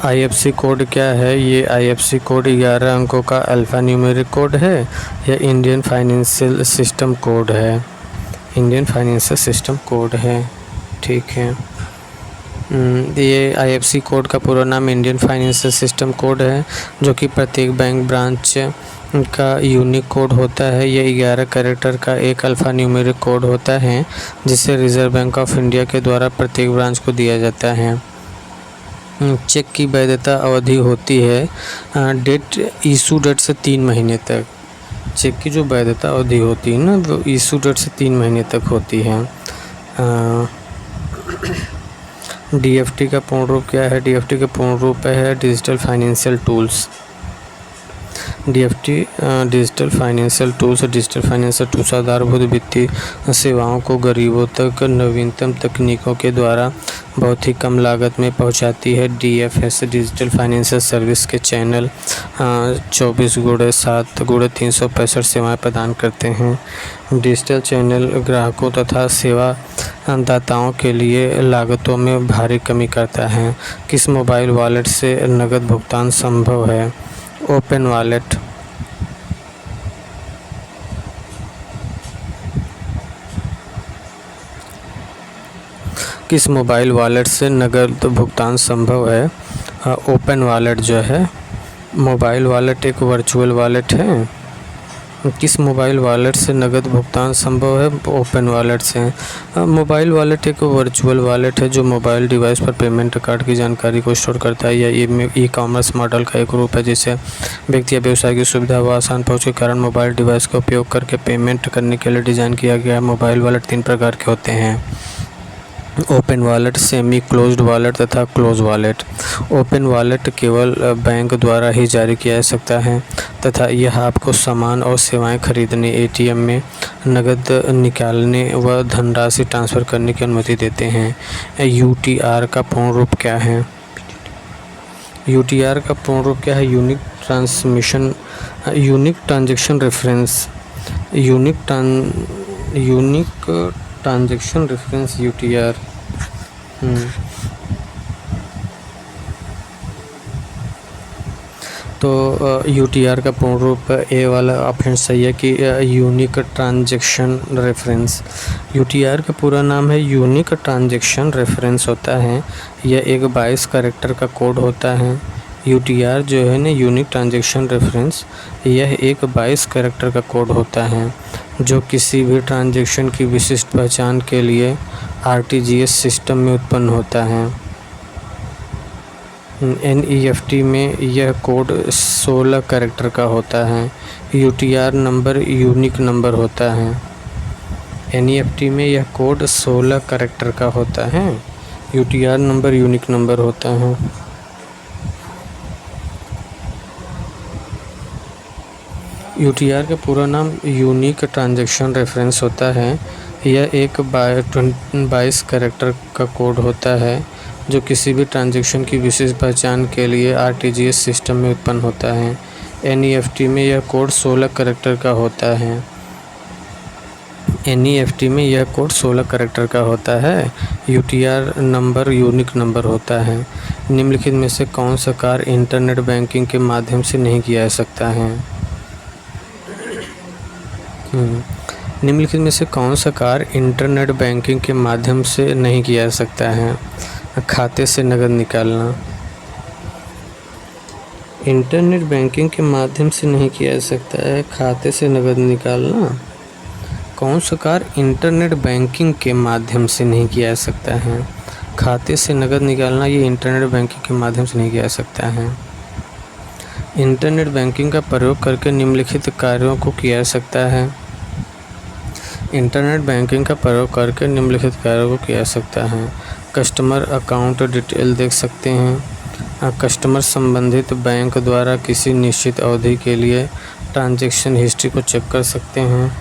IFSC code क्या है? ये IFSC कोड 11 अंकों का अल्फ़ा न्यूमेरिक कोड है या इंडियन फाइनेंशियल सिस्टम कोड है? इंडियन फाइनेंशियल सिस्टम कोड है। ठीक है। ये IFSC कोड का पूरा नाम इंडियन फाइनेंशियल सिस्टम कोड है, जो कि प्रत्येक बैंक ब्रांच का यूनिक कोड होता है। यह 11 कैरेक्टर का एक अल्फ़ा न्यूमेरिक कोड होता है जिसे रिजर्व बैंक ऑफ इंडिया के द्वारा प्रत्येक ब्रांच को दिया जाता है। चेक की वैधता अवधि होती है इशू डेट से 3 महीने तक। चेक की जो वैधता अवधि होती है ना, वो इशू डेट से 3 महीने तक होती है। DFT का पूर्ण रूप क्या है? DFT का पूर्ण रूप है digital financial tools. DFT digital financial tools आधारभूत वित्तीय सेवाओं को गरीबों तक नवीनतम तकनीकों के द्वारा बहुत ही कम लागत में पहुंचाती है। DFS डिजिटल फाइनेंशियल सर्विस के चैनल 24/7/365 सेवाएं प्रदान करते हैं। डिजिटल चैनल ग्राहकों तथा सेवा दाताओं के लिए लागतों में भारी कमी करता है। किस मोबाइल वॉलेट से नकद भुगतान संभव है? Open wallet. किस मोबाइल वॉलेट से नकद भुगतान संभव है? ओपन वॉलेट जो है मोबाइल वॉलेट एक वर्चुअल वॉलेट है। किस मोबाइल वॉलेट से नकद भुगतान संभव है? ओपन वॉलेट से। मोबाइल वॉलेट एक वर्चुअल वॉलेट है जो मोबाइल डिवाइस पर पेमेंट कार्ड की जानकारी को स्टोर करता है। यह ई-कॉमर्स मॉडल का एक रूप है जिसे व्यक्ति या व्यवसाय की सुविधा व आसान पहुंच के कारण मोबाइल डिवाइस का उपयोग करके पेमेंट करने के लिए डिज़ाइन किया गया है। मोबाइल वॉलेट 3 प्रकार के होते हैं: open wallet, semi closed wallet तथा क्लोज वॉलेट। ओपन वॉलेट केवल बैंक द्वारा ही जारी किया जा सकता है तथा यह आपको सामान और सेवाएं खरीदने, ATM में नकद निकालने व धनराशि ट्रांसफ़र करने की अनुमति देते हैं। UTR का पूर्ण रूप क्या है? UTR का पूर्ण रूप क्या है? Unique transaction reference. Unique transaction reference UTR। तो UTR का पूर्ण रूप ए वाला ऑप्शन सही है कि यूनिक ट्रांजैक्शन रेफरेंस। UTR का पूरा नाम है यूनिक ट्रांजैक्शन रेफरेंस होता है। यह एक 22 कैरेक्टर का कोड होता है। यूटीआर जो है ना, यूनिक ट्रांजैक्शन रेफरेंस, यह एक 22 कैरेक्टर का कोड होता है जो किसी भी ट्रांजैक्शन की विशिष्ट पहचान के लिए आरटीजीएस सिस्टम में उत्पन्न होता है। एनईएफटी में यह कोड 16 कैरेक्टर का होता है। यूटीआर नंबर यूनिक नंबर होता है। एनईएफटी में यह कोड 16 कैरेक्टर का होता है। यूटीआर नंबर यूनिक नंबर होता है। यूटीआर का पूरा नाम यूनिक ट्रांजैक्शन रेफरेंस होता है। यह एक 22 कैरेक्टर का कोड होता है जो किसी भी ट्रांजैक्शन की विशेष पहचान के लिए आरटीजीएस सिस्टम में उत्पन्न होता है। एनईएफटी में यह कोड 16 कैरेक्टर का होता है। एनईएफटी में यह कोड 16 कैरेक्टर का होता है। यूटीआर नंबर यूनिक नंबर होता है। निम्नलिखित में से कौन सा कार्य इंटरनेट बैंकिंग के माध्यम से नहीं किया जा सकता है? निम्नलिखित में से कौन सा कार्य इंटरनेट बैंकिंग के माध्यम से नहीं किया जा सकता है? खाते से नकद निकालना। इंटरनेट बैंकिंग के माध्यम से नहीं किया जा सकता है खाते से नकद निकालना। कौन सा कार्य इंटरनेट बैंकिंग के माध्यम से नहीं किया जा सकता है? खाते से नकद निकालना, ये इंटरनेट बैंकिंग के माध्यम से नहीं किया जा सकता है। इंटरनेट बैंकिंग का प्रयोग करके निम्नलिखित कार्यों को किया जा सकता है। इंटरनेट बैंकिंग का प्रयोग करके निम्नलिखित कार्यों को किया जा सकता है। कस्टमर अकाउंट डिटेल देख सकते हैं। कस्टमर संबंधित बैंक द्वारा किसी निश्चित अवधि के लिए ट्रांजैक्शन हिस्ट्री को चेक कर सकते हैं।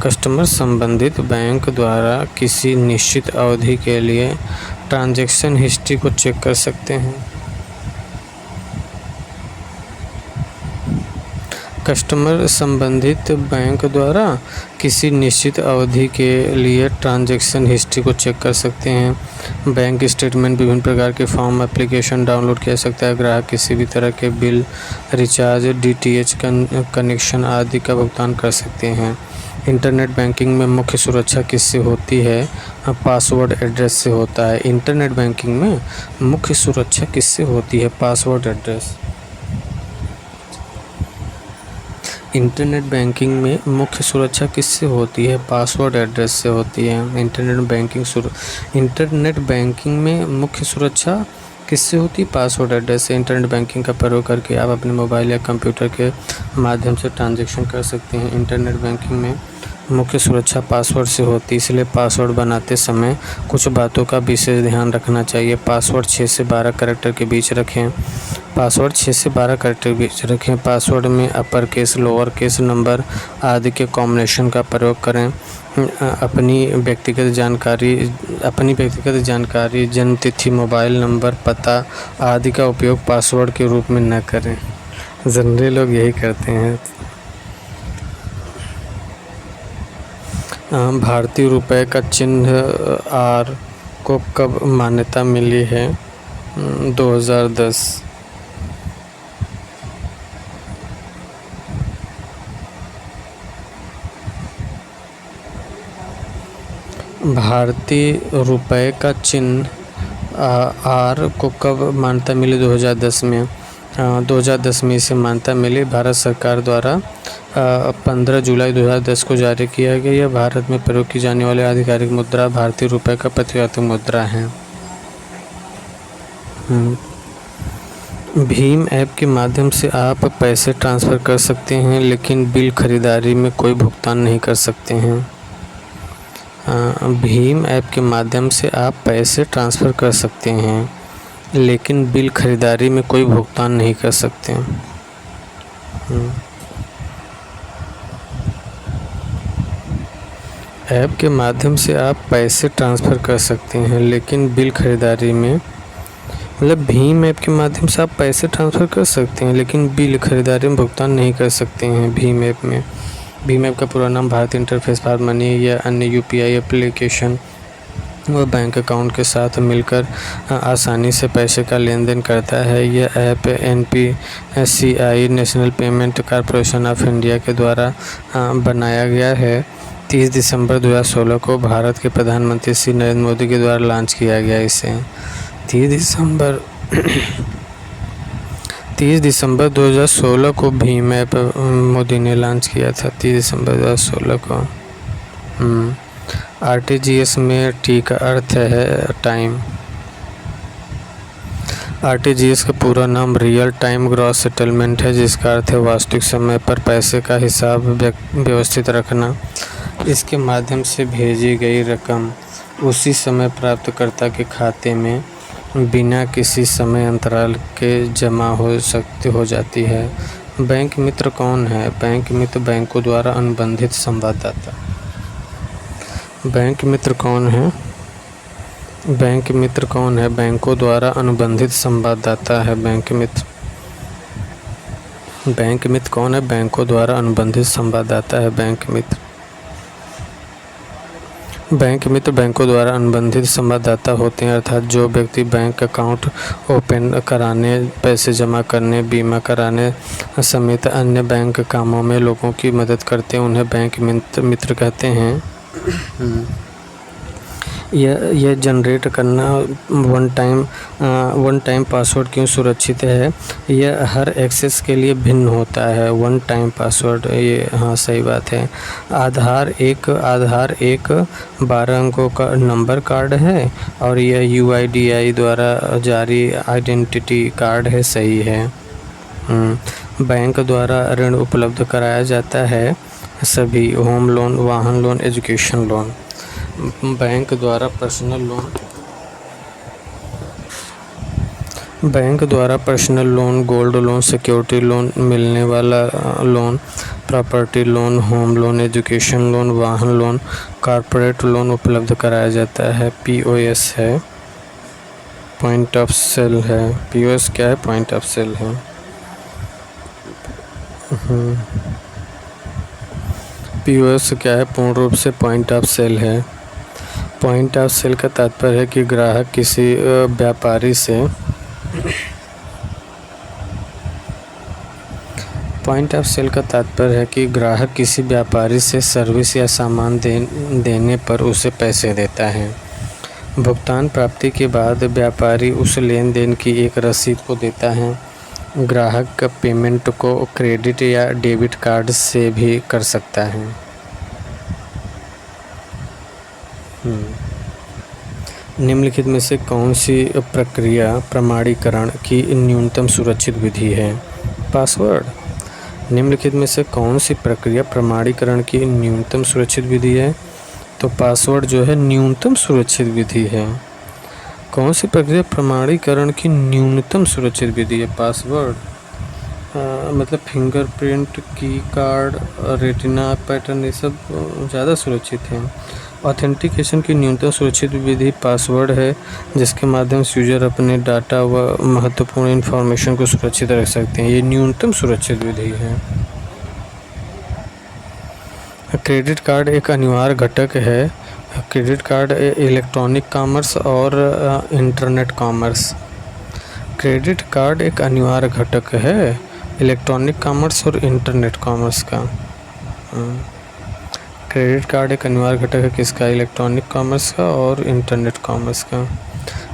कस्टमर संबंधित बैंक द्वारा किसी निश्चित अवधि के लिए ट्रांजैक्शन हिस्ट्री को चेक कर सकते हैं। कस्टमर संबंधित बैंक द्वारा किसी निश्चित अवधि के लिए ट्रांजैक्शन हिस्ट्री को चेक कर सकते हैं। बैंक स्टेटमेंट, विभिन्न प्रकार के फॉर्म, एप्लीकेशन डाउनलोड किया सकता है। ग्राहक किसी भी तरह के बिल, रिचार्ज, डीटीएच कनेक्शन आदि का भुगतान कर सकते हैं। इंटरनेट बैंकिंग में मुख्य सुरक्षा किससे होती है? पासवर्ड एड्रेस से होता है। इंटरनेट बैंकिंग में मुख्य सुरक्षा किससे होती है? Password address. इंटरनेट बैंकिंग में मुख्य सुरक्षा किससे होती है? पासवर्ड एड्रेस से होती है। इंटरनेट बैंकिंग में मुख्य सुरक्षा किससे होती है? पासवर्ड एड्रेस से। इंटरनेट बैंकिंग का प्रयोग करके आप अपने मोबाइल या कंप्यूटर के माध्यम से ट्रांजैक्शन कर सकते हैं। इंटरनेट बैंकिंग में मुख्य सुरक्षा पासवर्ड से होती है, इसलिए पासवर्ड बनाते समय कुछ बातों का विशेष ध्यान रखना चाहिए। पासवर्ड 6 से 12 कैरेक्टर के बीच रखें। पासवर्ड 6 से 12 कैरेक्टर के बीच रखें। पासवर्ड में upper case, lower case, number आदि के कॉम्बिनेशन का प्रयोग करें। अपनी व्यक्तिगत जानकारी, जन्म तिथि, मोबाइल नंबर, पता आदि का उपयोग पासवर्ड के रूप में न करें। जनरली लोग यही करते हैं। भारतीय रुपये का चिन्ह आर को कब मान्यता मिली है? 2010। भारतीय रुपये का चिन्ह आर को कब मान्यता मिली? 2010 में। 2010 में इसे मान्यता मिली। भारत सरकार द्वारा 15 जुलाई 2010 को जारी किया गया। यह भारत में प्रयोग की जाने वाली आधिकारिक मुद्रा भारतीय रुपये का प्रतीकात्मक मुद्रा है। भीम ऐप के माध्यम से आप पैसे ट्रांसफ़र कर सकते हैं, लेकिन बिल खरीदारी में कोई भुगतान नहीं कर सकते हैं। भीम ऐप के माध्यम से आप पैसे ट्रांसफ़र कर सकते हैं, लेकिन बिल खरीदारी में कोई भुगतान नहीं कर सकते। ऐप के माध्यम से आप पैसे ट्रांसफ़र कर सकते हैं, लेकिन बिल खरीदारी में, मतलब भीम ऐप के माध्यम से आप पैसे ट्रांसफ़र कर सकते हैं, लेकिन बिल खरीदारी में भुगतान नहीं कर सकते हैं। भीम ऐप में, भीम ऐप का पूरा नाम भारतीय इंटरफेस फॉर मनी या अन्य यूपीआई एप्लीकेशन व बैंक अकाउंट के साथ मिलकर आसानी से पैसे का लेन देन करता है। यह app NPCI national payment corporation of India के द्वारा बनाया गया है। 30 दिसंबर 2016 को भारत के प्रधानमंत्री श्री नरेंद्र मोदी के द्वारा लॉन्च किया गया। इसे 30 दिसंबर 30 दिसंबर 2016 को भीम ऐप मोदी ने लॉन्च किया था। 30 दिसंबर 2016 को। आरटीजीएस में टी का अर्थ है टाइम। आरटीजीएस का पूरा नाम रियल टाइम ग्रॉस सेटलमेंट है, जिसका अर्थ है वास्तविक समय पर पैसे का हिसाब व्यवस्थित रखना। इसके माध्यम से भेजी गई रकम उसी समय प्राप्तकर्ता के खाते में बिना किसी समय अंतराल के जमा हो जाती है। बैंक मित्र कौन है? बैंक मित्र बैंकों द्वारा अनुबंधित संवाददाता। बैंक मित्र कौन है? बैंक मित्र कौन है? बैंकों द्वारा अनुबंधित संवाददाता है बैंक मित्र। बैंक मित्र कौन है? बैंकों द्वारा अनुबंधित संवाददाता है बैंक मित्र। बैंक मित्र बैंकों द्वारा अनुबंधित संवाददाता होते हैं, अर्थात जो व्यक्ति बैंक अकाउंट ओपन कराने, पैसे जमा करने, बीमा कराने समेत अन्य बैंक कामों में लोगों की मदद करते हैं, उन्हें बैंक मित्र कहते हैं। यह जनरेट करना वन टाइम पासवर्ड क्यों सुरक्षित है? यह हर एक्सेस के लिए भिन्न होता है। वन टाइम पासवर्ड, ये हाँ सही बात है। आधार एक 12 अंकों का नंबर कार्ड है और यह UIDAI द्वारा जारी आइडेंटिटी कार्ड है। सही है। बैंक द्वारा ऋण उपलब्ध कराया जाता है सभी, होम लोन, वाहन लोन, एजुकेशन लोन। बैंक द्वारा personal loan, gold loan, security loan, मिलने वाला loan, property loan, home loan, education loan, वाहन लोन, कॉर्पोरेट लोन उपलब्ध कराया जाता है। POS है, पॉइंट ऑफ सेल है। POS क्या है? पॉइंट ऑफ सेल है। POS क्या है? पूर्ण रूप से पॉइंट ऑफ सेल है। पॉइंट ऑफ सेल का तात्पर्य है कि ग्राहक किसी व्यापारी से सर्विस या सामान देने पर उसे पैसे देता है। भुगतान प्राप्ति के बाद व्यापारी उस लेन देन की एक रसीद को देता है। ग्राहक पेमेंट को क्रेडिट या डेबिट कार्ड से भी कर सकता है। निम्नलिखित में से कौन सी प्रक्रिया प्रमाणीकरण की न्यूनतम सुरक्षित विधि है? पासवर्ड। निम्नलिखित में से कौन सी प्रक्रिया प्रमाणीकरण की न्यूनतम सुरक्षित विधि है? तो पासवर्ड जो है न्यूनतम सुरक्षित विधि है। कौन सी प्रक्रिया प्रमाणीकरण की न्यूनतम सुरक्षित विधि है? पासवर्ड मतलब फिंगरप्रिंट, की कार्ड, रेटिना पैटर्न, ये सब ज़्यादा सुरक्षित हैं। ऑथेंटिकेशन की न्यूनतम सुरक्षित विधि पासवर्ड है, जिसके माध्यम से यूजर अपने डाटा व महत्वपूर्ण इन्फॉर्मेशन को सुरक्षित रख सकते हैं। ये न्यूनतम सुरक्षित विधि है। क्रेडिट कार्ड एक अनिवार्य घटक है। क्रेडिट कार्ड इलेक्ट्रॉनिक कॉमर्स और इंटरनेट कॉमर्स। क्रेडिट कार्ड एक अनिवार्य घटक है इलेक्ट्रॉनिक कॉमर्स और इंटरनेट कॉमर्स का। क्रेडिट कार्ड एक अनिवार्य घटक है किसका? इलेक्ट्रॉनिक कॉमर्स का और इंटरनेट कॉमर्स का।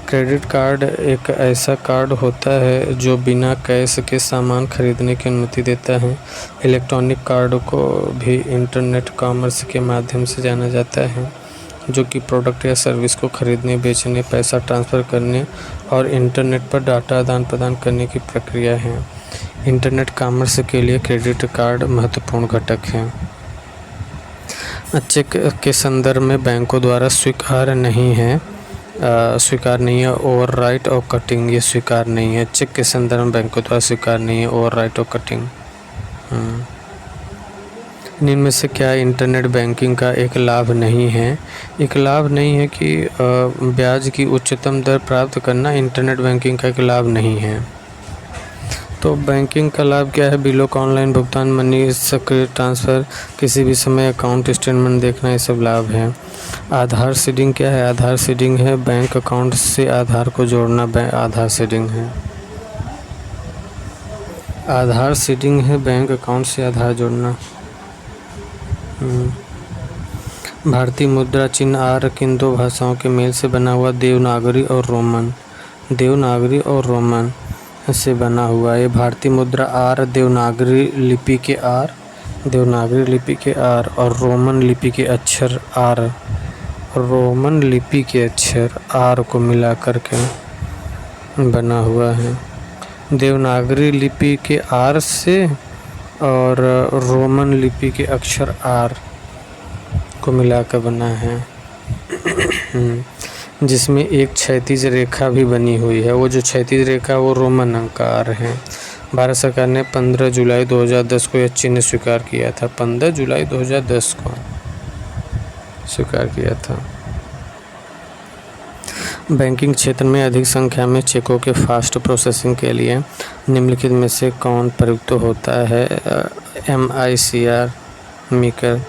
क्रेडिट कार्ड एक ऐसा कार्ड होता है जो बिना कैश के सामान खरीदने की अनुमति देता है। इलेक्ट्रॉनिक कार्ड को भी इंटरनेट कॉमर्स के माध्यम से जाना जाता है, जो कि प्रोडक्ट या सर्विस को खरीदने, बेचने, पैसा ट्रांसफ़र करने और इंटरनेट पर डाटा आदान प्रदान करने की प्रक्रिया है। इंटरनेट कॉमर्स के लिए क्रेडिट कार्ड महत्वपूर्ण घटक है। चेक के संदर्भ में बैंकों द्वारा स्वीकार नहीं है ओवरराइट और कटिंग। ये स्वीकार नहीं है। चेक के संदर्भ में बैंकों द्वारा स्वीकार नहीं है ओवरराइट और कटिंग। इनमें में से क्या इंटरनेट बैंकिंग का एक लाभ नहीं है? एक लाभ नहीं है कि ब्याज की उच्चतम दर प्राप्त करना इंटरनेट बैंकिंग का एक लाभ नहीं है। तो बैंकिंग का लाभ क्या है? बिलों का ऑनलाइन भुगतान, मनी सक्रिय ट्रांसफ़र, किसी भी समय अकाउंट स्टेटमेंट देखना, ये सब लाभ है। आधार सीडिंग क्या है? आधार सीडिंग है बैंक अकाउंट से आधार को जोड़ना, आधार सीडिंग है। आधार सीडिंग है बैंक अकाउंट से आधार जोड़ना। भारतीय मुद्रा चिन्ह आर्य किन दो भाषाओं के मेल से बना हुआ? देवनागरी और रोमन। से बना हुआ है। भारतीय मुद्रा आर, देवनागरी लिपि के आर और रोमन लिपि के अक्षर आर को मिलाकर के बना हुआ है। देवनागरी लिपि के आर से और रोमन लिपि के अक्षर आर को मिलाकर बना है, जिसमें एक क्षैतिज रेखा भी बनी हुई है। वो जो क्षैतिज रेखा वो रोमन अंक का आर है। भारत सरकार ने 15 जुलाई 2010 को यह चिन्ह स्वीकार किया था। 15 जुलाई 2010 को स्वीकार किया था। बैंकिंग क्षेत्र में अधिक संख्या में चेकों के फास्ट प्रोसेसिंग के लिए निम्नलिखित में से कौन प्रयुक्त होता है? MICR मीकर।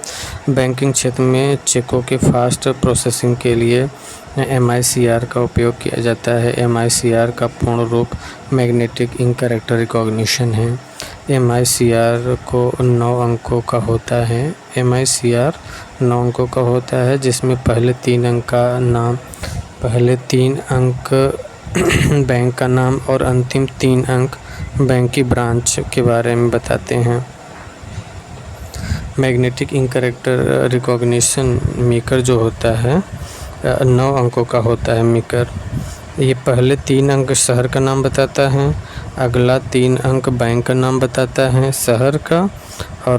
बैंकिंग क्षेत्र में चेकों के फास्ट प्रोसेसिंग के लिए MICR का उपयोग किया जाता है। MICR का पूर्ण रूप मैग्नेटिक इंक कैरेक्टर रिकॉग्निशन है। MICR को 9 अंकों का होता है। MICR 9 अंकों का होता है, जिसमें पहले 3 अंक बैंक का नाम और अंतिम 3 अंक बैंक की ब्रांच के बारे में बताते हैं। मैग्नेटिक इंक कैरेक्टर रिकॉग्निशन मीकर जो होता है 9 अंकों का होता है मीकर। ये पहले 3 अंक शहर का नाम बताता है, अगला 3 अंक बैंक का नाम बताता है शहर का, और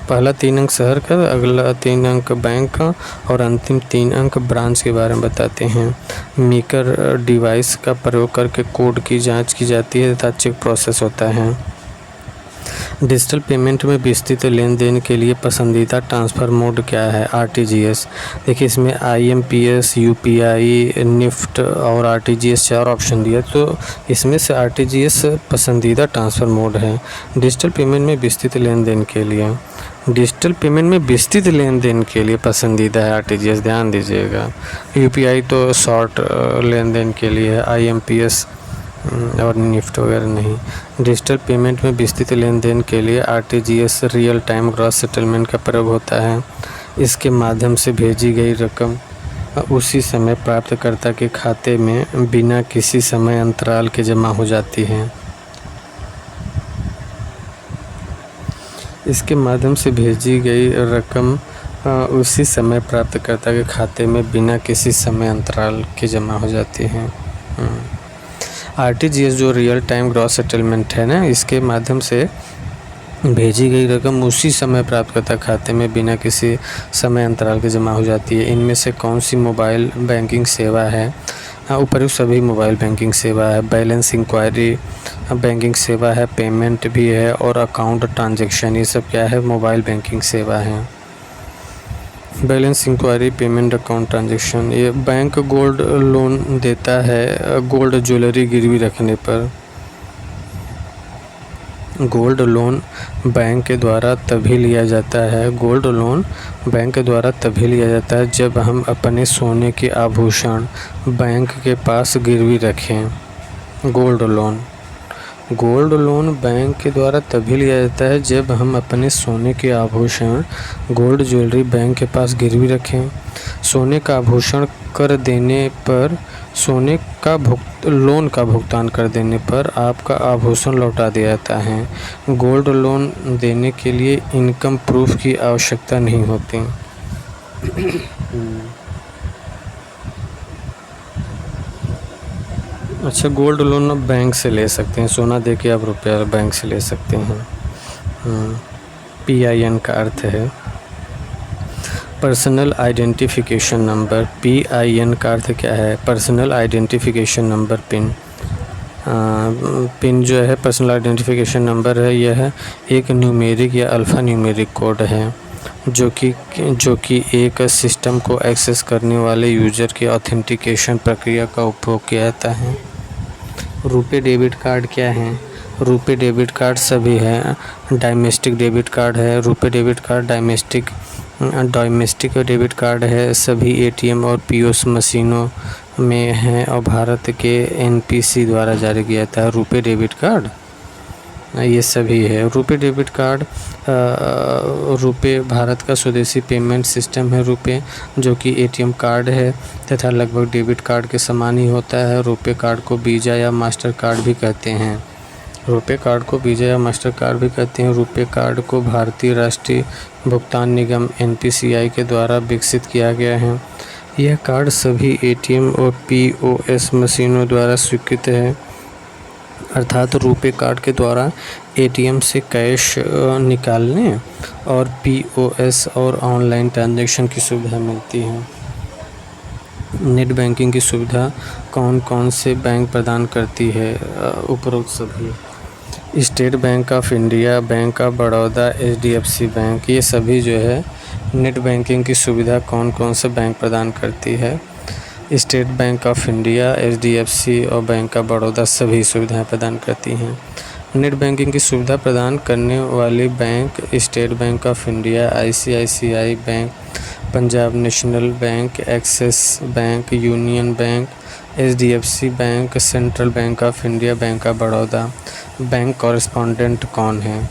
पहला 3 अंक शहर का, अगला 3 अंक बैंक का और अंतिम 3 अंक ब्रांच के बारे में बताते हैं। मीकर डिवाइस का प्रयोग करके कोड की जांच की जाती है तथा चेक प्रोसेस होता है। डिजिटल पेमेंट में विस्तृत लेन देन के लिए पसंदीदा ट्रांसफ़र मोड क्या है? RTGS। देखिए इसमें IMPS, UPI, निफ्ट और RTGS 4 ऑप्शन दिया, तो इसमें से RTGS पसंदीदा ट्रांसफ़र मोड है। डिजिटल पेमेंट में विस्तृत लेन देन के लिए पसंदीदा है RTGS, ध्यान दीजिएगा। UPI तो शॉर्ट लेन देन के लिए है, IMPS और निफ्ट वगैरह नहीं। डिजिटल पेमेंट में विस्तृत लेन देन के लिए RTGS real time gross settlement का प्रयोग होता है। इसके माध्यम से भेजी गई रकम उसी समय प्राप्तकर्ता के खाते में बिना किसी समय अंतराल के जमा हो जाती है। इसके माध्यम से भेजी गई रकम उसी समय प्राप्तकर्ता के खाते में बिना किसी समय अंतराल के जमा हो जाती है। RTGS जो रियल टाइम ग्रॉस सेटलमेंट है ना, इसके माध्यम से भेजी गई रकम उसी समय प्राप्तकर्ता खाते में बिना किसी समय अंतराल के जमा हो जाती है। इनमें से कौन सी मोबाइल बैंकिंग सेवा है? उपर्युक्त सभी मोबाइल बैंकिंग सेवा है। बैलेंस इंक्वायरी बैंकिंग सेवा है, पेमेंट भी है और अकाउंट ट्रांजैक्शन, ये सब क्या है? मोबाइल बैंकिंग सेवा है। Balance enquiry, payment, account transaction. ये बैंक गोल्ड लोन देता है गोल्ड ज्वेलरी गिरवी रखने पर। गोल्ड लोन बैंक के द्वारा तभी लिया जाता है जब हम अपने सोने के आभूषण बैंक के पास गिरवी रखें। गोल्ड लोन बैंक के द्वारा तभी लिया जाता है जब हम अपने सोने के आभूषण गोल्ड ज्वेलरी बैंक के पास गिरवी रखें। सोने का आभूषण कर देने पर लोन का भुगतान कर देने पर आपका आभूषण लौटा दिया जाता है। गोल्ड लोन देने के लिए इनकम प्रूफ की आवश्यकता नहीं होती। अच्छा, गोल्ड लोन आप बैंक से ले सकते हैं, सोना दे के आप रुपया बैंक से ले सकते हैं। PIN का अर्थ है पर्सनल आइडेंटिफिकेशन नंबर। PIN का अर्थ क्या है? पर्सनल आइडेंटिफिकेशन नंबर, पिन जो है पर्सनल आइडेंटिफिकेशन नंबर है। यह एक न्यूमेरिक या अल्फ़ा न्यूमेरिक कोड है जो कि एक सिस्टम को एक्सेस करने वाले यूज़र की ऑथेंटिकेशन प्रक्रिया का उपयोग किया जाता है। रुपे डेबिट कार्ड क्या है? रुपे डेबिट कार्ड सभी है। डोमेस्टिक डेबिट कार्ड है RuPay debit card, domestic debit card है, सभी ATM और POS मशीनों में है और भारत के NPC द्वारा जारी किया जाता है। रुपे डेबिट कार्ड ये सभी है। रुपे डेबिट कार्ड रुपे भारत का स्वदेशी पेमेंट सिस्टम है रुपे, जो कि ATM कार्ड है तथा लगभग डेबिट कार्ड के समान ही होता है। रुपे कार्ड को वीज़ा या मास्टर कार्ड भी कहते हैं। रुपे कार्ड को वीज़ा या मास्टर कार्ड भी कहते हैं। रुपे कार्ड को भारतीय राष्ट्रीय भुगतान निगम (NPCI) के द्वारा विकसित किया गया है। यह कार्ड सभी ATM और POS मशीनों द्वारा स्वीकृत है, अर्थात रुपे कार्ड के द्वारा ATM से कैश निकालने और POS और ऑनलाइन ट्रांजैक्शन की सुविधा मिलती है। नेट बैंकिंग की सुविधा कौन कौन से बैंक प्रदान करती है? उपरोक्त सभी। State bank of India, bank of Baroda, HDFC bank, ये सभी जो है नेट बैंकिंग की सुविधा कौन कौन से बैंक प्रदान करती है? State bank of India, HDFC और बैंक ऑफ बड़ौदा सभी सुविधाएं प्रदान करती हैं। नेट बैंकिंग की सुविधा प्रदान करने वाली bank state bank of India, ICICI bank, Punjab national bank, axis bank, union bank, HDFC bank, central bank of India, bank of Baroda. Bank correspondent कौन है?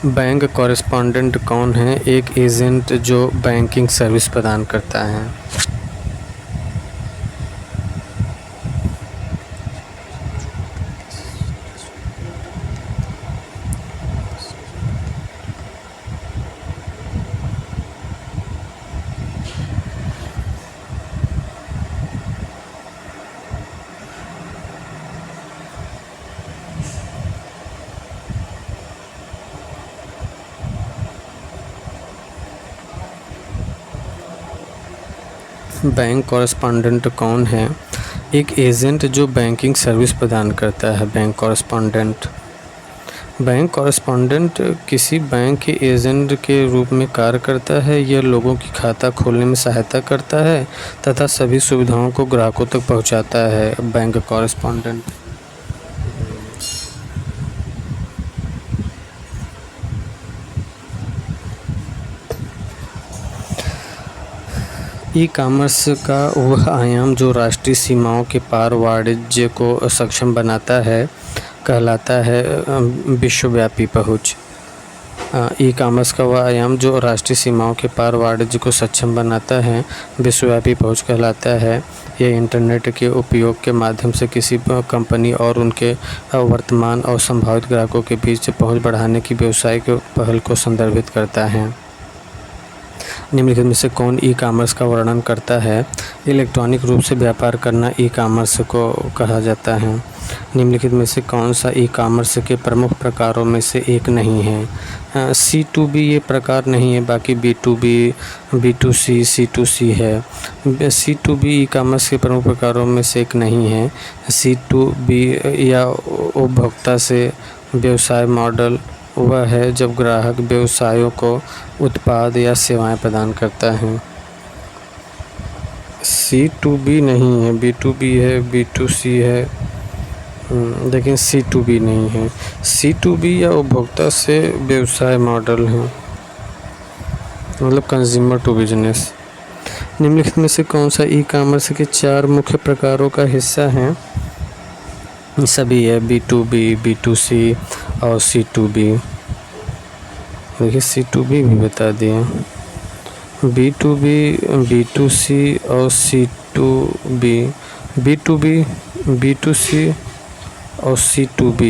बैंक कॉरेस्पॉन्डेंट कौन है? एक एजेंट जो बैंकिंग सर्विस प्रदान करता है। बैंक कॉरेस्पॉन्डेंट कौन है? एक एजेंट जो बैंकिंग सर्विस प्रदान करता है, बैंक कॉरेस्पॉन्डेंट। बैंक कॉरेस्पॉन्डेंट किसी बैंक के एजेंट के रूप में कार्य करता है। यह लोगों की खाता खोलने में सहायता करता है तथा सभी सुविधाओं को ग्राहकों तक पहुंचाता है। Bank correspondent. ई-कॉमर्स का वह आयाम जो राष्ट्रीय सीमाओं के पार वाणिज्य को सक्षम बनाता है कहलाता है विश्वव्यापी पहुंच। ई-कॉमर्स का वह आयाम जो राष्ट्रीय सीमाओं के पार वाणिज्य को सक्षम बनाता है विश्वव्यापी पहुंच कहलाता है। यह इंटरनेट के उपयोग के माध्यम से किसी कंपनी और उनके वर्तमान और संभावित ग्राहकों के बीच पहुंच बढ़ाने की व्यावसायिक पहल को संदर्भित करता है। निम्नलिखित में से कौन ई-कॉमर्स का वर्णन करता है? इलेक्ट्रॉनिक रूप से व्यापार करना ई-कॉमर्स को कहा जाता है। निम्नलिखित में से कौन सा ई-कॉमर्स के प्रमुख प्रकारों में से एक नहीं है? C2B ये प्रकार नहीं है, बाकी B2B, B2C, C2C है। C2B ई-कॉमर्स के प्रमुख प्रकारों में से एक नहीं है। C2B या उपभोक्ता से व्यवसाय मॉडल वह है जब ग्राहक व्यवसायों को उत्पाद या सेवाएं प्रदान करता है। C2B नहीं है, B2B है, B2C है, लेकिन C2B नहीं है। C2B या उपभोक्ता से व्यवसाय मॉडल है, मतलब कंज्यूमर टू बिजनेस। निम्नलिखित में से कौन सा ई-कॉमर्स के 4 मुख्य प्रकारों का हिस्सा है? सभी है B2B, B2C और C2B। देखिए C2B भी बता दिए। B2B, B2C और C2B। B2B, B2C और C2B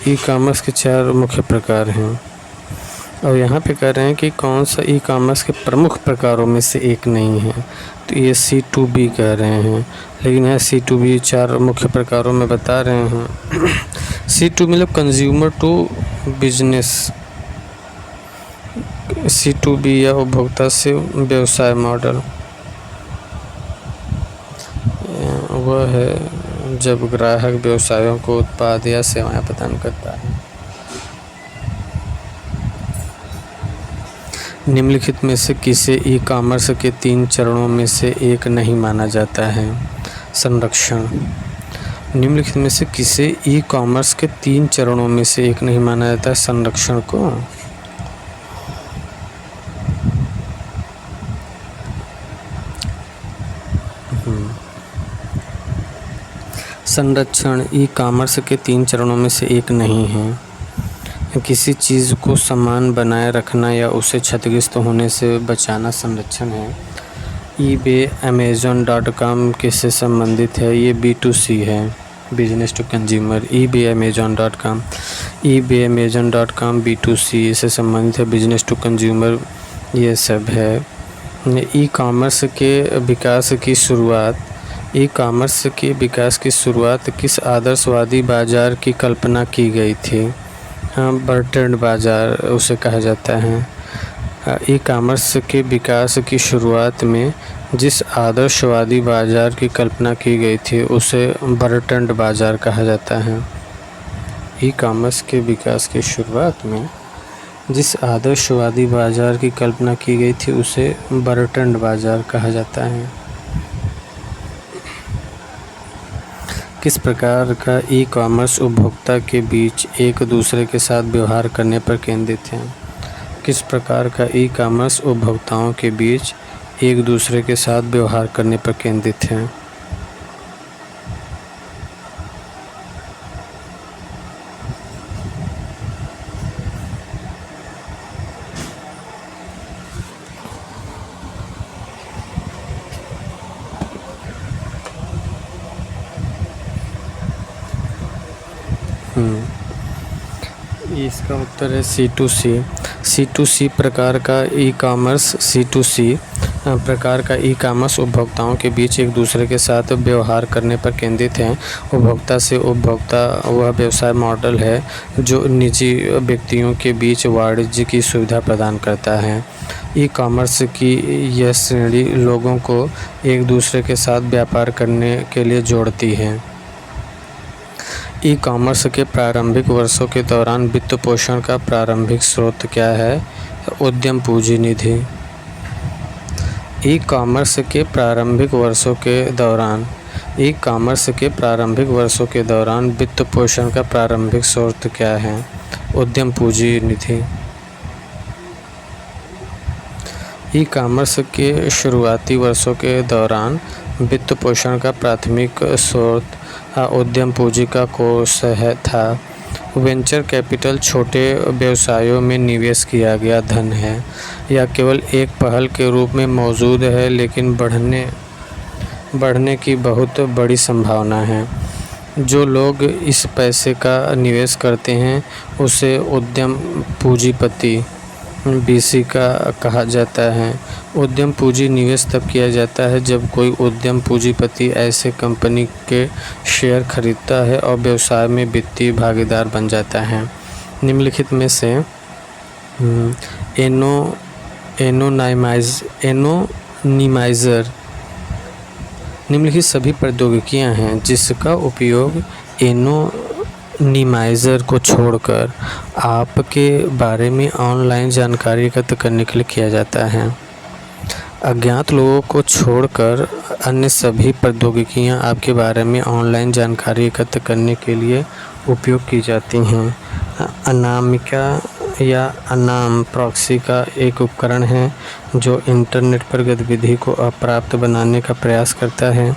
ई-कॉमर्स के 4 मुख्य प्रकार हैं। और यहाँ पे कह रहे हैं कि कौन सा ई-कॉमर्स के प्रमुख प्रकारों में से एक नहीं है, तो ये C2B कह रहे हैं, लेकिन यह C2B 4 मुख्य प्रकारों में बता रहे हैं। C2 मतलब कंज्यूमर टू बिजनेस। C2B या उपभोक्ता से व्यवसाय मॉडल वह है जब ग्राहक व्यवसायों को उत्पाद या सेवाएं प्रदान करता है। निम्नलिखित में से किसे ई-कॉमर्स के 3 चरणों में से एक नहीं माना जाता है? संरक्षण। निम्नलिखित में से किसे ई-कॉमर्स के 3 चरणों में से एक नहीं माना जाता है? संरक्षण को। संरक्षण ई-कॉमर्स के 3 चरणों में से एक नहीं है। किसी चीज़ को समान बनाए रखना या उसे क्षतिग्रस्त होने से बचाना संरक्षण है। ईबे Amazon.com किससे संबंधित है? ये B2C है, business to consumer. EBay Amazon.com B2C से संबंधित है, बिजनेस टू कंज्यूमर ये सब है। ई कॉमर्स के विकास की शुरुआत किस आदर्शवादी बाज़ार की कल्पना की गई थी? बर्टन बाज़ार उसे कहा जाता है। ई कॉमर्स के विकास की शुरुआत में जिस आदर्शवादी बाज़ार की कल्पना की गई थी उसे बर्टन बाज़ार कहा जाता है। ई कॉमर्स के विकास की शुरुआत में जिस आदर्शवादी बाज़ार की कल्पना की गई थी उसे बर्टन बाज़ार कहा जाता है। किस प्रकार का ई कॉमर्स उपभोक्ता के बीच एक दूसरे के साथ व्यवहार करने पर केंद्रित है? किस प्रकार का ई कॉमर्स उपभोक्ताओं के बीच एक दूसरे के साथ व्यवहार करने पर केंद्रित है? इसका उत्तर है C2C प्रकार का ई कॉमर्स उपभोक्ताओं के बीच एक दूसरे के साथ व्यवहार करने पर केंद्रित है। उपभोक्ता से उपभोक्ता वह व्यवसाय मॉडल है जो निजी व्यक्तियों के बीच वाणिज्य की सुविधा प्रदान करता है। ई कॉमर्स की यह श्रेणी लोगों को एक दूसरे के साथ व्यापार करने के लिए जोड़ती है। ई कॉमर्स के प्रारंभिक वर्षों के दौरान वित्त पोषण का प्रारंभिक स्रोत क्या है? उद्यम पूंजी निधि। ई कॉमर्स के प्रारंभिक वर्षों के दौरान वित्त पोषण का प्रारंभिक स्रोत क्या है? उद्यम पूंजी निधि। ई कॉमर्स के शुरुआती वर्षों के दौरान वित्त पोषण का प्राथमिक स्रोत उद्यम पूंजी का कोष था। वेंचर कैपिटल छोटे व्यवसायों में निवेश किया गया धन है या केवल एक पहल के रूप में मौजूद है, लेकिन बढ़ने की बहुत बड़ी संभावना है। जो लोग इस पैसे का निवेश करते हैं उसे उद्यम पूंजीपति BC का कहा जाता है। उद्यम पूंजी निवेश तब किया जाता है जब कोई उद्यम पूंजीपति ऐसे कंपनी के शेयर खरीदता है और व्यवसाय में वित्तीय भागीदार बन जाता है। निम्नलिखित में से एनोनिमाइज़र निम्नलिखित सभी प्रौद्योगिकियां हैं जिसका उपयोग एनोनिमाइज़र को छोड़कर आपके बारे में ऑनलाइन जानकारी एकत्र करने के लिए किया जाता है। अज्ञात लोगों को छोड़कर अन्य सभी प्रौद्योगिकियां आपके बारे में ऑनलाइन जानकारी एकत्र करने के लिए उपयोग की जाती हैं। अनामिका या अनाम प्रॉक्सी का एक उपकरण है जो इंटरनेट पर गतिविधि को अप्राप्त बनाने का प्रयास करता है।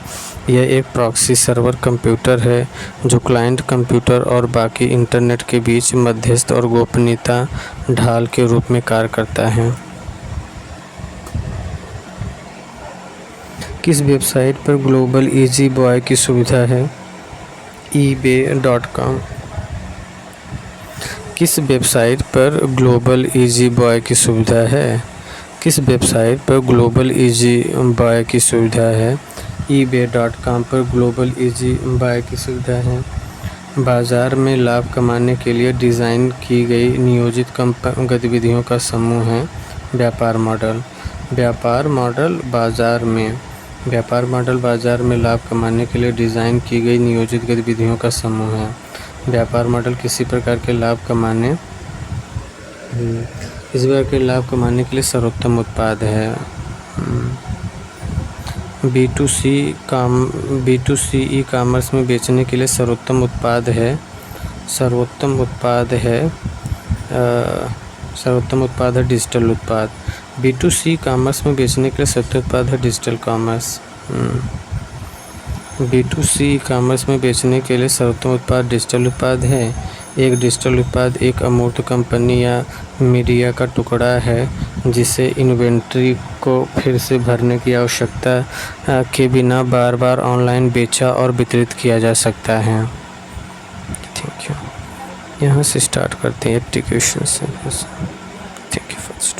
यह एक प्रॉक्सी सर्वर कंप्यूटर है जो क्लाइंट कंप्यूटर और बाकी इंटरनेट के बीच मध्यस्थ और गोपनीयता ढाल के रूप में कार्य करता है। किस वेबसाइट पर ग्लोबल इजी बॉय की सुविधा है? ebay.com। किस वेबसाइट पर ग्लोबल इजी बॉय की सुविधा है? किस वेबसाइट पर ग्लोबल इजी बॉय की सुविधा है? ebay.com पर ग्लोबल इजी बॉय की सुविधा है। बाज़ार में लाभ कमाने के लिए डिज़ाइन की गई नियोजित गतिविधियों का समूह है व्यापार मॉडल। व्यापार मॉडल बाज़ार में लाभ कमाने के लिए डिज़ाइन की गई नियोजित गतिविधियों का समूह है। व्यापार मॉडल किसी प्रकार के लाभ कमाने के लिए सर्वोत्तम उत्पाद है। B2C ई कॉमर्स में बेचने के लिए सर्वोत्तम उत्पाद है डिजिटल उत्पाद। B2C कॉमर्स में बेचने के लिए सर्वोत्तम उत्पाद है डिजिटल कॉमर्स। B2C कॉमर्स में बेचने के लिए सर्वोत्तम उत्पाद डिजिटल उत्पाद है। एक डिजिटल उत्पाद एक अमूर्त कंपनी या मीडिया का टुकड़ा है जिसे इन्वेंट्री को फिर से भरने की आवश्यकता के बिना बार बार ऑनलाइन बेचा और वितरित किया जा सकता है। Thank you. यहाँ से स्टार्ट करते हैं एप्लीकेशन से।